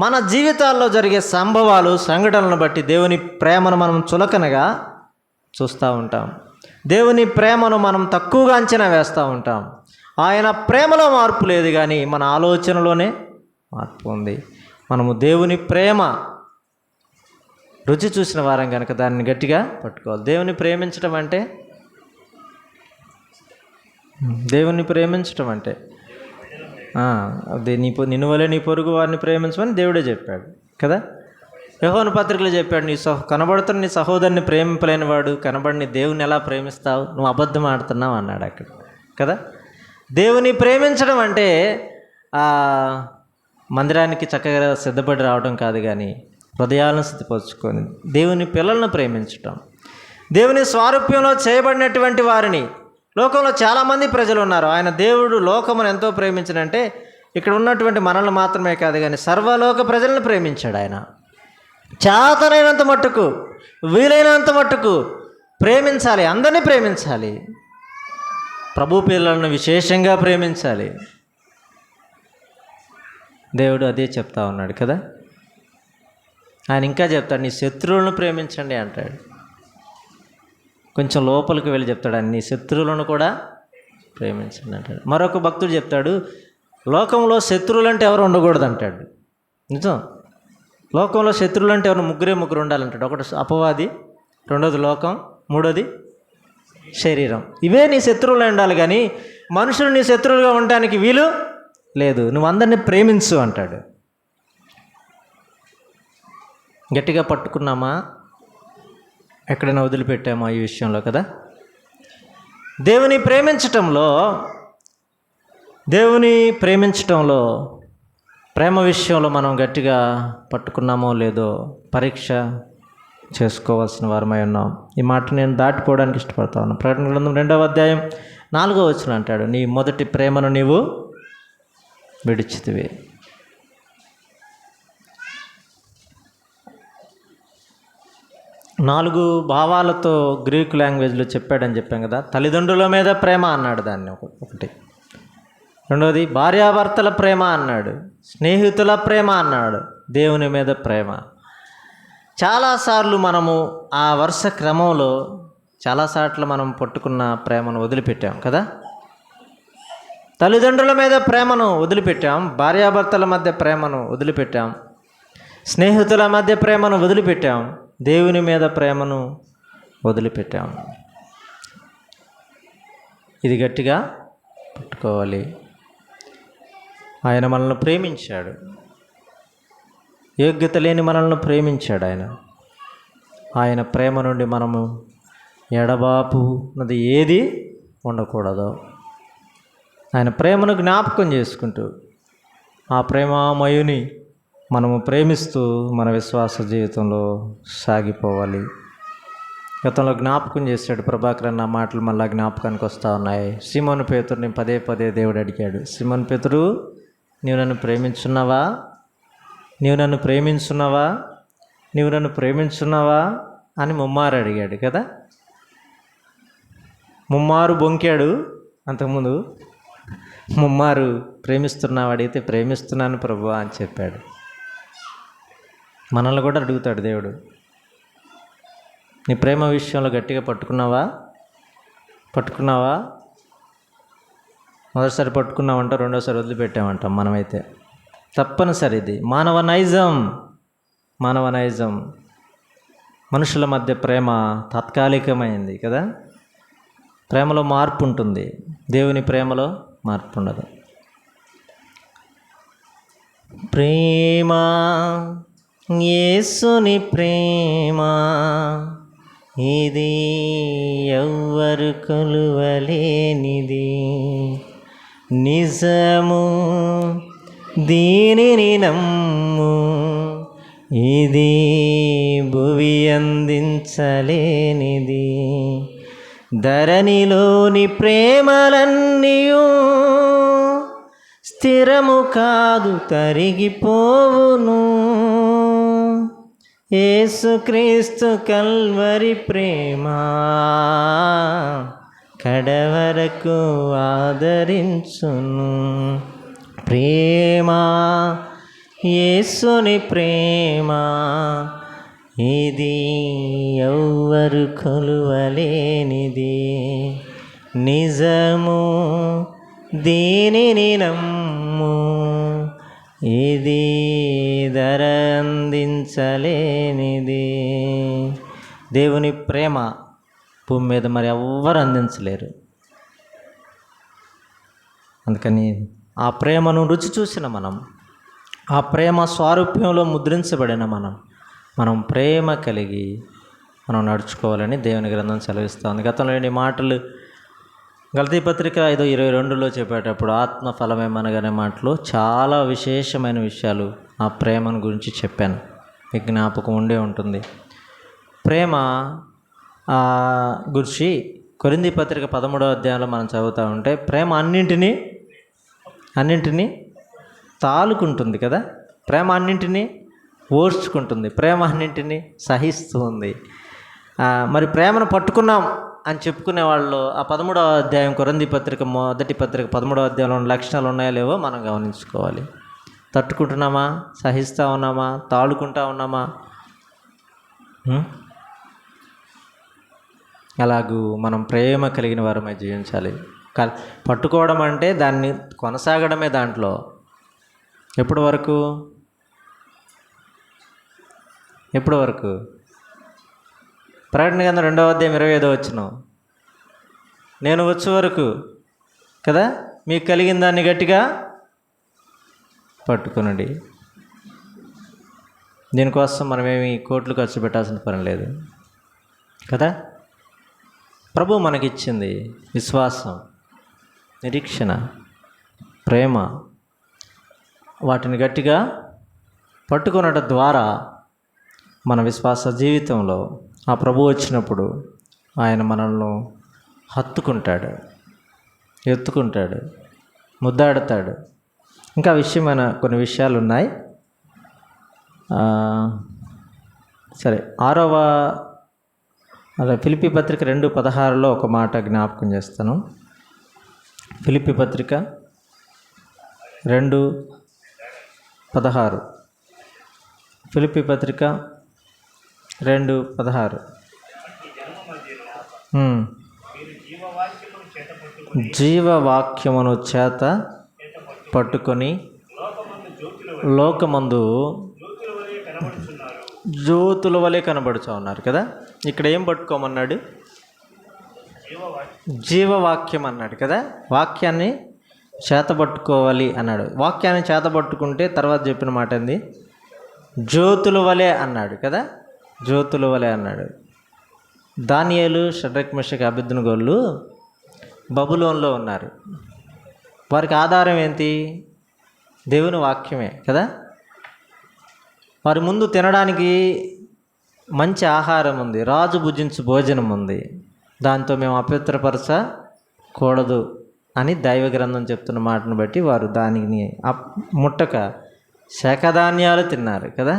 మన జీవితాల్లో జరిగే సంభవాలు, సంఘటనలను బట్టి దేవుని ప్రేమను మనం చులకనగా చూస్తూ ఉంటాం. దేవుని ప్రేమను మనం తక్కువగా అంచనా వేస్తూ ఉంటాం. ఆయన ప్రేమలో మార్పు లేదు, కానీ మన ఆలోచనలోనే మార్పు ఉంది. మనము దేవుని ప్రేమ రుచి చూసిన వారం కనుక దాన్ని గట్టిగా పట్టుకోవాలి. దేవుని ప్రేమించడం అంటే అది నిన్ను వలె నీ పొరుగు వారిని ప్రేమించమని దేవుడే చెప్పాడు కదా. యోహాను పత్రికలో చెప్పాడు, కనబడుతున్న నీ సహోదరుని ప్రేమింపలేని వాడు కనబడిని దేవుని ఎలా ప్రేమిస్తావు, నువ్వు అబద్ధం ఆడుతున్నావు అన్నాడు అక్కడ కదా. దేవుని ప్రేమించడం అంటే మందిరానికి చక్కగా సిద్ధపడి రావడం కాదు, కానీ హృదయాలను సిద్ధపరచుకొని దేవుని పిల్లలను ప్రేమించటం. దేవుని స్వారూప్యంలో చేయబడినటువంటి వారిని, లోకంలో చాలామంది ప్రజలు ఉన్నారు. ఆయన దేవుడు లోకమును ఎంతో ప్రేమించినంటే ఇక్కడ ఉన్నటువంటి మనల్ని మాత్రమే కాదు, కానీ సర్వలోక ప్రజలను ప్రేమించాడు. ఆయన చేతనైనంత మట్టుకు, వీలైనంత మట్టుకు ప్రేమించాలి, అందరినీ ప్రేమించాలి, ప్రభు పిల్లలను విశేషంగా ప్రేమించాలి. దేవుడు అదే చెప్తా ఉన్నాడు కదా. ఆయన ఇంకా చెప్తాడు, నీ శత్రువులను ప్రేమించండి అంటాడు. కొంచెం లోపలికి వెళ్ళి చెప్తాడు, నీ శత్రువులను కూడా ప్రేమించండి అంటాడు. మరొక భక్తుడు చెప్తాడు, లోకంలో శత్రువులు అంటే ఎవరు ఉండకూడదు అంటాడు. నిజం, లోకంలో శత్రువులు అంటే ఎవరు ముగ్గురు ఉండాలంటాడు. ఒకటి అపవాది, రెండోది లోకం, మూడోది శరీరం. ఇవే నీ శత్రువులు ఉండాలి, కానీ మనుషులు నీ శత్రువులుగా ఉండడానికి వీలు లేదు. నువ్వు అందరినీ ప్రేమించు అంటాడు. గట్టిగా పట్టుకున్నామా, ఎక్కడైనా వదిలిపెట్టామా ఈ విషయంలో కదా. దేవుని ప్రేమించటంలో ప్రేమ విషయంలో మనం గట్టిగా పట్టుకున్నామో లేదో పరీక్ష చేసుకోవాల్సిన వారమై ఉన్నాం. ఈ మాట నేను దాటిపోవడానికి ఇష్టపడతా ఉన్నాను. ప్రకటన గ్రంథం 2వ అధ్యాయం 4వ వచనం అంటాడు, నీ మొదటి ప్రేమను నీవు విడిచితివి. నాలుగు భావాలతో గ్రీకు లాంగ్వేజ్లో చెప్పాడని చెప్పాం కదా. తల్లిదండ్రుల మీద ప్రేమ అన్నాడు, దాన్ని ఒకటి. రెండవది భార్యాభర్తల ప్రేమ అన్నాడు, స్నేహితుల ప్రేమ అన్నాడు, దేవుని మీద ప్రేమ. చాలాసార్లు మనము ఆ వరుస క్రమంలో చాలాసార్లు మనం పట్టుకున్న ప్రేమను వదిలిపెట్టాం కదా. తల్లిదండ్రుల మీద ప్రేమను వదిలిపెట్టాం, భార్యాభర్తల మధ్య ప్రేమను వదిలిపెట్టాం, స్నేహితుల మధ్య ప్రేమను వదిలిపెట్టాం, దేవుని మీద ప్రేమను వదిలిపెట్టాం. ఇది గట్టిగా పట్టుకోవాలి. ఆయన మనల్ని ప్రేమించాడు, యోగ్యత లేని మనల్ని ప్రేమించాడు. ఆయన ప్రేమ నుండి మనము ఎడబాపున్నది ఏది ఉండకూడదు. ఆయన ప్రేమను జ్ఞాపకం చేసుకుంటూ ఆ ప్రేమామయుని మనము ప్రేమిస్తూ మన విశ్వాస జీవితంలో సాగిపోవాలి. గతంలో జ్ఞాపకం చేశాడు ప్రభాకర్ అన్న మాటలు మళ్ళీ జ్ఞాపకానికి వస్తూ ఉన్నాయి. సీమోను పేతురుని పదే దేవుడు అడిగాడు, సీమోను పేతురు, నీవు నన్ను ప్రేమించున్నావా, నీవు నన్ను ప్రేమించున్నావా, నీవు నన్ను ప్రేమించున్నావా అని ముమ్మారు అడిగాడు కదా. ముమ్మారు బొంకాడు, అంతకుముందు ముమ్మారు ప్రేమిస్తున్నావు అడిగితే ప్రేమిస్తున్నాను ప్రభువా అని చెప్పాడు. మనల్ని కూడా అడుగుతాడు దేవుడు, నీ ప్రేమ విషయంలో గట్టిగా పట్టుకున్నావా? మొదటిసారి పట్టుకున్నామంట, రెండోసారి వదిలిపెట్టామంటాం మనమైతే. తప్పనిసరి, ఇది మానవ నైజం. మానవ నైజం. మనుషుల మధ్య ప్రేమ తాత్కాలికమైంది కదా. ప్రేమలో మార్పు ఉంటుంది, దేవుని ప్రేమలో మార్పు ఉండదు. ప్రేమ, యేసుని ప్రేమ, ఇది ఎవ్వరు కొలువలేనిది. నిజము దీనిని నమ్ము, ఇది భువి అందించలేనిది. ధరణిలోని ప్రేమలన్నీయు స్థిరము కాదు, తరిగిపోవును. యేసుక్రీస్తు కల్వరి ప్రేమ కడవరకు ఆదరించును. ప్రేమ, యేసుని ప్రేమ, ఇది ఎవ్వరు కొలువలేనిది. నిజము దీనిని నమ్ము, ఇది ధర అందించలేనిది. దేవుని ప్రేమ భూమి మీద మరి ఎవ్వరు అందించలేరు. అందుకని ఆ ప్రేమను రుచి చూసిన మనం, ఆ ప్రేమ స్వారూప్యంలో ముద్రించబడిన మనం ప్రేమ కలిగి మనం నడుచుకోవాలని దేవుని గ్రంథం సెలవిస్తుంది. గతంలో ఈ మాటలు గలతీ పత్రిక 5:22 చెప్పేటప్పుడు ఆత్మఫలమేమనగానే మాటలు చాలా విశేషమైన విషయాలు ఆ ప్రేమను గురించి చెప్పాను. మీకు జ్ఞాపకం ఉండే ఉంటుంది. ప్రేమ గురించి కొరింథీ పత్రిక 13వ అధ్యాయంలో మనం చదువుతూ ఉంటే, ప్రేమ అన్నింటినీ తాలుకుంటుంది కదా. ప్రేమ అన్నింటినీ ఓర్చుకుంటుంది, ప్రేమ అన్నింటినీ సహిస్తూ ఉంది. మరి ప్రేమను పట్టుకున్నాం అని చెప్పుకునే వాళ్ళు ఆ 13వ అధ్యాయం కొరింథీ పత్రిక మొదటి పత్రిక 13వ అధ్యాయంలో లక్షణాలు ఉన్నాయో లేవో మనం గమనించుకోవాలి. తట్టుకుంటున్నామా, సహిస్తూ ఉన్నామా, తాళుకుంటా ఉన్నామా? అలాగూ మనం ప్రేమ కలిగిన వారమై జీవించాలి. పట్టుకోవడం అంటే దాన్ని కొనసాగడమే. దాంట్లో ఎప్పటి వరకు ప్రకటన గ్రంథం 2వ అధ్యాయం 25వ వచనం, నేను వచ్చే వరకు కదా మీకు కలిగిన దాన్ని గట్టిగా పట్టుకునండి. దీనికోసం మనమేమి కోట్లు ఖర్చు పెట్టాల్సిన పని లేదు కదా. ప్రభు మనకిచ్చింది విశ్వాసం, నిరీక్షణ, ప్రేమ. వాటిని గట్టిగా పట్టుకొనడం ద్వారా మన విశ్వాస జీవితంలో ఆ ప్రభు వచ్చినప్పుడు ఆయన మనల్ని హత్తుకుంటాడు, ఎత్తుకుంటాడు, ముద్దాడుతాడు. ఇంకా విషయమైన కొన్ని విషయాలు ఉన్నాయి. సరే, ఫిలిప్పీ పత్రిక 2:16 ఒక మాట జ్ఞాపకం చేస్తాను. ఫిలిప్పీ పత్రిక 2:16, ఫిలిప్పీ పత్రిక 2:16. జీవవాక్యమును చేత పట్టుకొని లోకమందు జ్యోతుల వలె కనబడుతూ ఉన్నారు కదా. ఇక్కడ ఏం పట్టుకోమన్నాడు? జీవవాక్యం అన్నాడు కదా. వాక్యాన్ని చేతబట్టుకోవాలి అన్నాడు. వాక్యాన్ని చేతబట్టుకుంటే తర్వాత చెప్పిన మాట ఏంది? జ్యోతుల వలె అన్నాడు కదా. జ్యోతుల వలె అన్నాడు. దానియేలు, షడ్రక్, మెషక్, అబేద్నెగోలు బబులోన్లో ఉన్నారు. వారికి ఆధారం ఏంటి? దేవుని వాక్యమే కదా. వారి ముందు తినడానికి మంచి ఆహారం ఉంది, రాజు భుజించు భోజనం ఉంది. దాంతో మేము అపవిత్రపరచకూడదు అని దైవ గ్రంథం చెప్తున్న మాటను బట్టి వారు దానిని ముట్టక శాఖధాన్యాలు తిన్నారు కదా.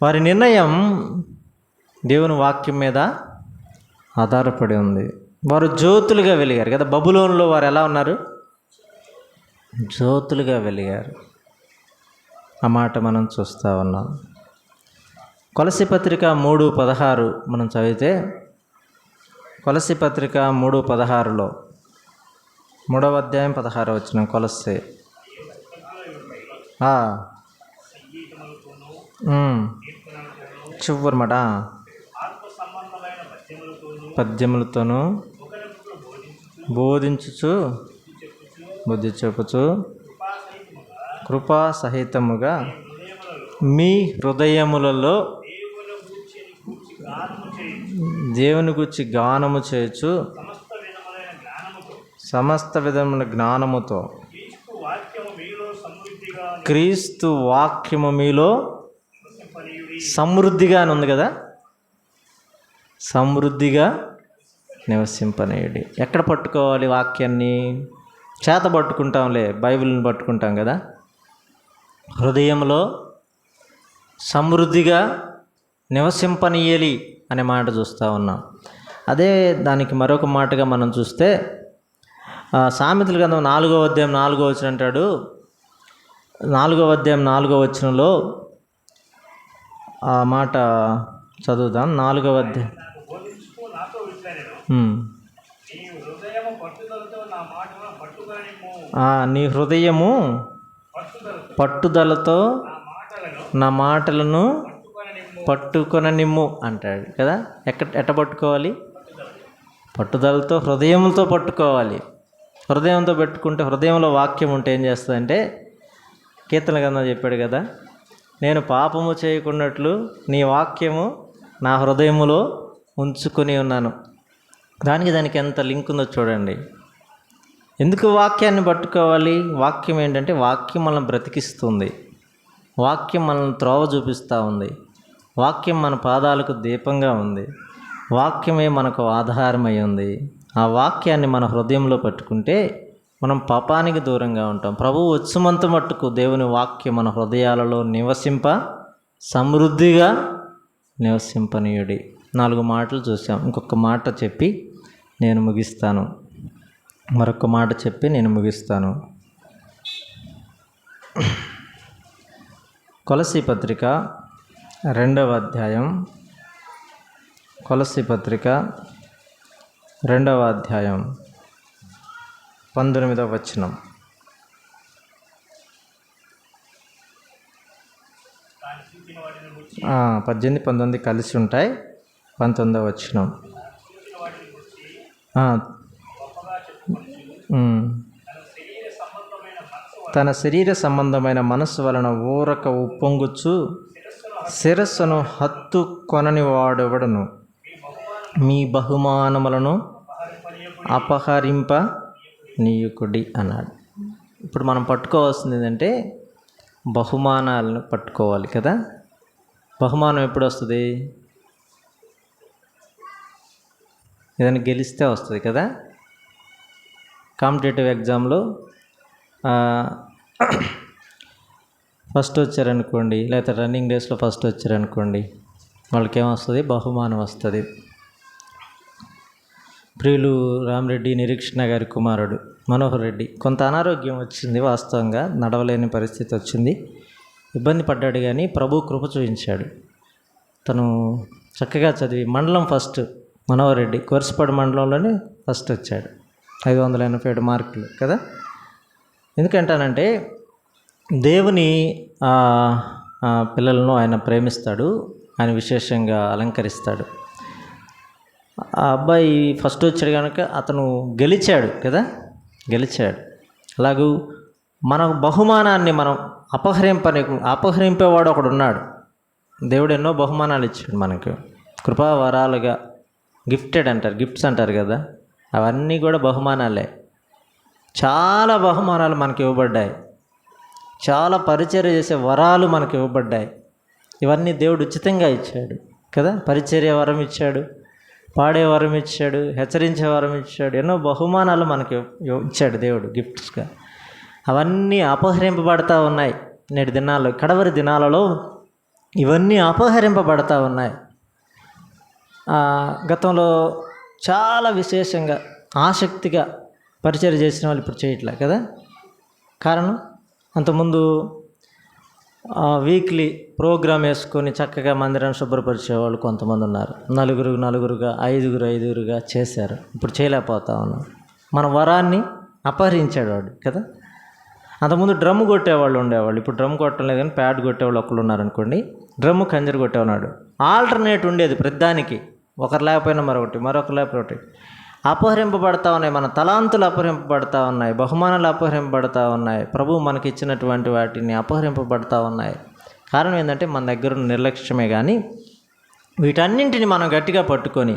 వారి నిర్ణయం దేవుని వాక్యం మీద ఆధారపడి ఉంది. వారు జ్యోతులుగా వెలిగారు కదా. బబులోనులో వారు ఎలా ఉన్నారు? జ్యోతులుగా వెలిగారు. ఆ మాట మనం చూస్తూ ఉన్నాం. కొలస్సీ పత్రిక 3:16 మనం చదివితే, కొలస్సీ పత్రిక 3:16 3వ అధ్యాయం 16వ వచనం. కొలస్సీ చివరి మాట పద్యములతోనూ బోధించుచు బుద్ధి చెప్పుచు కృపా సహితముగా మీ హృదయములలో దేవుని గూర్చి గానము చేయొచ్చు సమస్త విధముల జ్ఞానముతో క్రీస్తు వాక్యము మీలో సమృద్ధిగా అని ఉంది కదా, సమృద్ధిగా నివసింపనేయుడి. ఎక్కడ పట్టుకోవాలి వాక్యాన్ని? చేత పట్టుకుంటాంలే, బైబిల్ని పట్టుకుంటాం కదా. హృదయంలో సమృద్ధిగా నివసింపనీయాలి అనే మాట చూస్తూ ఉన్నాం. అదే దానికి మరొక మాటగా మనం చూస్తే సామెతల గ్రంథం 4వ అధ్యాయం 4వ వచనం అంటాడు. 4వ అధ్యాయం 4వ వచనంలో ఆ మాట చదువుదాం. 4వ అధ్యాయం నీ హృదయము పట్టుదలతో నా మాటలను పట్టుకొననిమ్ము అంటాడు కదా. ఎట్ట పట్టుకోవాలి? పట్టుదలతో, హృదయంతో పట్టుకోవాలి. హృదయంతో పెట్టుకుంటే, హృదయంలో వాక్యం ఉంటే ఏం చేస్తుందంటే, కీర్తన గ్రంథం చెప్పాడు కదా, నేను పాపము చేయకున్నట్లు నీ వాక్యము నా హృదయములో ఉంచుకొని ఉన్నాను. దానికి ఎంత లింక్ ఉందో చూడండి. ఎందుకు వాక్యాన్ని పట్టుకోవాలి? వాక్యం ఏంటంటే, వాక్యం మనల్ని బ్రతికిస్తుంది, వాక్యం మనల్ని త్రోవ చూపిస్తూ ఉంది, వాక్యం మన పాదాలకు దీపంగా ఉంది, వాక్యమే మనకు ఆధారమై ఉంది. ఆ వాక్యాన్ని మన హృదయంలో పట్టుకుంటే మనం పాపానికి దూరంగా ఉంటాం. ప్రభువు వచ్చుమంత మట్టుకు దేవుని వాక్యం మన హృదయాలలో సమృద్ధిగా నివసింపనీయుడి. 4 మాటలు చూసాం. ఇంకొక మాట చెప్పి నేను ముగిస్తాను. మరొక మాట చెప్పి నేను ముగిస్తాను. కొలస్సీ పత్రిక 2వ అధ్యాయం, కొలస్సీ పత్రిక 2వ అధ్యాయం 19వ వచనం. ఆ 18, 19 కలిసి ఉంటాయి. 19వ వచనం. తన శరీర సంబంధమైన మనస్సు వలన ఊరక ఉప్పొంగుచు శిరస్సును హత్తుకొనని వాడెవడను మీ బహుమానములను అపహరింప నీయుకుడి అన్నాడు. ఇప్పుడు మనం పట్టుకోవాల్సింది ఏంటంటే బహుమానాలను పట్టుకోవాలి కదా. బహుమానం ఎప్పుడు వస్తుంది? ఏదైనా గెలిస్తే వస్తుంది కదా. కాంపిటేటివ్ ఎగ్జామ్లో ఫస్ట్ వచ్చారనుకోండి, లేకపోతే రన్నింగ్ రేస్లో ఫస్ట్ వచ్చారనుకోండి, వాళ్ళకి ఏమొస్తుంది? బహుమానం వస్తుంది. ప్రియులు రామరెడ్డి నిరీక్షణ గారి కుమారుడు మనోహర్ రెడ్డి కొంత అనారోగ్యం వచ్చింది. వాస్తవంగా నడవలేని పరిస్థితి వచ్చింది, ఇబ్బంది పడ్డాడు. కానీ ప్రభు కృప చూపించాడు. తను చక్కగా చదివి మండలం ఫస్ట్, మనోహర్ రెడ్డి కోర్సుపాడు మండలంలోనే ఫస్ట్ వచ్చాడు. 587 మార్కులు కదా. ఎందుకంటానంటే దేవుని పిల్లలను ఆయన ప్రేమిస్తాడు, ఆయన విశేషంగా అలంకరిస్తాడు. ఆ అబ్బాయి ఫస్ట్ వచ్చాడు కనుక అతను గెలిచాడు కదా, గెలిచాడు. అలాగూ మన బహుమానాన్ని మనం అపహరింపేవాడు ఒకడు ఉన్నాడు. దేవుడు ఎన్నో బహుమానాలు ఇచ్చాడు మనకు, కృపావరాలుగా. గిఫ్టెడ్ అంటారు, గిఫ్ట్స్ అంటారు కదా, అవన్నీ కూడా బహుమానాలే. చాలా బహుమానాలు మనకి ఇవ్వబడ్డాయి, చాలా పరిచర్య చేసే వరాలు మనకి ఇవ్వబడ్డాయి. ఇవన్నీ దేవుడు ఉచితంగా ఇచ్చాడు కదా. పరిచర్య వరం ఇచ్చాడు, పాడే వరం ఇచ్చాడు, హెచ్చరించే వరం ఇచ్చాడు, ఎన్నో బహుమానాలు మనకి ఇచ్చాడు దేవుడు గిఫ్ట్స్గా. అవన్నీ అపహరింపబడతా ఉన్నాయి నేటి దినాల్లో, కడవరి దినాలలో ఇవన్నీ అపహరింపబడతా ఉన్నాయి. గతంలో చాలా విశేషంగా ఆసక్తిగా పరిచయం చేసిన వాళ్ళు ఇప్పుడు చేయట్లే కదా. కారణం, అంతకుముందు వీక్లీ ప్రోగ్రామ్ వేసుకొని చక్కగా మందిరాన్ని శుభ్రపరిచేవాళ్ళు కొంతమంది ఉన్నారు. నలుగురుగా, ఐదుగురుగా చేశారు. ఇప్పుడు చేయలేకపోతా ఉన్నాం. మన వరాన్ని అపహరించాడు వాడు కదా. అంతకుముందు డ్రమ్ము కొట్టేవాళ్ళు ఉండేవాళ్ళు, ఇప్పుడు డ్రమ్ కొట్టడం లేదు కానీ ప్యాడ్ కొట్టేవాళ్ళు ఒకళ్ళు ఉన్నారనుకోండి, డ్రమ్ము కంజర కొట్టేవాడు. ఆల్టర్నేట్ ఉండేది ప్రతిదానికి, ఒకరు లేకపోయినా మరొకరు లేకపోతే. అపహరింపబడతా ఉన్నాయి, మన తలాంతులు అపహరింపబడతా ఉన్నాయి, బహుమానాలు అపహరింపబడతా ఉన్నాయి, ప్రభువు మనకి ఇచ్చినటువంటి వాటిని అపహరింపబడతా ఉన్నాయి. కారణం ఏంటంటే మన దగ్గర ఉన్న నిర్లక్ష్యమే. కానీ వీటన్నింటిని మనం గట్టిగా పట్టుకొని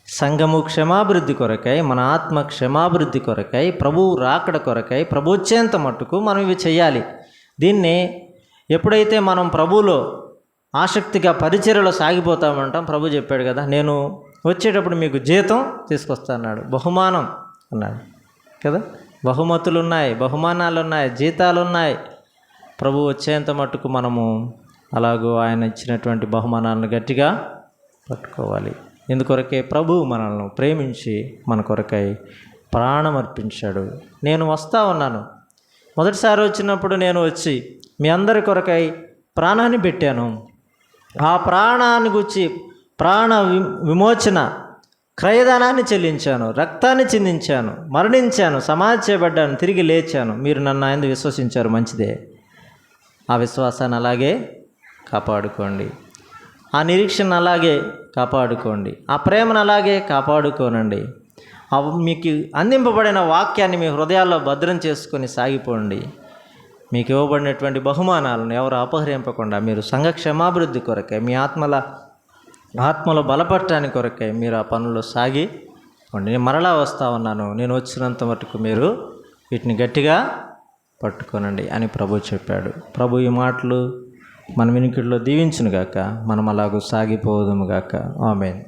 సంఘము క్షమాభివృద్ధి కొరకై, మన ఆత్మ క్షమాభివృద్ధి కొరకై, ప్రభువు రాకడ కొరకై, ప్రభు వచ్చేంత మట్టుకు మనం ఇవి చేయాలి. దీన్ని ఎప్పుడైతే మనం ప్రభువులో ఆసక్తిగా పరిచర్యలో సాగిపోతామంటాం, ప్రభు చెప్పాడు కదా, నేను వచ్చేటప్పుడు మీకు జీతం తీసుకొస్తా అన్నాడు, బహుమానం అన్నాడు కదా. బహుమతులు ఉన్నాయి, బహుమానాలు ఉన్నాయి, జీతాలు ఉన్నాయి. ప్రభు వచ్చేంత మట్టుకు మనము అలాగూ ఆయన ఇచ్చినటువంటి బహుమానాలను గట్టిగా పట్టుకోవాలి. ఇందుకొరకే ప్రభువు మనల్ని ప్రేమించి మన కొరకై ప్రాణం అర్పించాడు. నేను వస్తూ ఉన్నాను, మొదటిసారి వచ్చినప్పుడు నేను వచ్చి మీ అందరి కొరకై ప్రాణాన్ని పెట్టాను. ఆ ప్రాణాన్ని గురించి ప్రాణ విమోచన క్రయధనాన్ని చెల్లించాను, రక్తాన్ని చిందించాను, మరణించాను, సమాధి చేయబడ్డాను, తిరిగి లేచాను. మీరు నన్ను ఆయన విశ్వసించారు, మంచిదే. ఆ విశ్వాసాన్ని అలాగే కాపాడుకోండి, ఆ నిరీక్షణ అలాగే కాపాడుకోండి, ఆ ప్రేమను అలాగే కాపాడుకోనండి. మీకు అందింపబడిన వాక్యాన్ని మీ హృదయాల్లో భద్రం చేసుకొని సాగిపోండి. మీకు ఇవ్వబడినటువంటి బహుమానాలను ఎవరు అపహరింపకుండా మీరు సంఘ క్షమాభివృద్ధి కొరకై, మీ ఆత్మలో బలపడటానికి కొరకై మీరు ఆ పనుల్లో సాగిపోండి. నేను మరలా వస్తూ ఉన్నాను, నేను వచ్చినంత మటుకు మీరు వీటిని గట్టిగా పట్టుకోనండి అని ప్రభు చెప్పాడు. ప్రభు ఈ మాటలు మన వినికిడిలో దీవించునుగాక, మనం అలాగూ సాగిపోదుముగాక. ఆమేన్.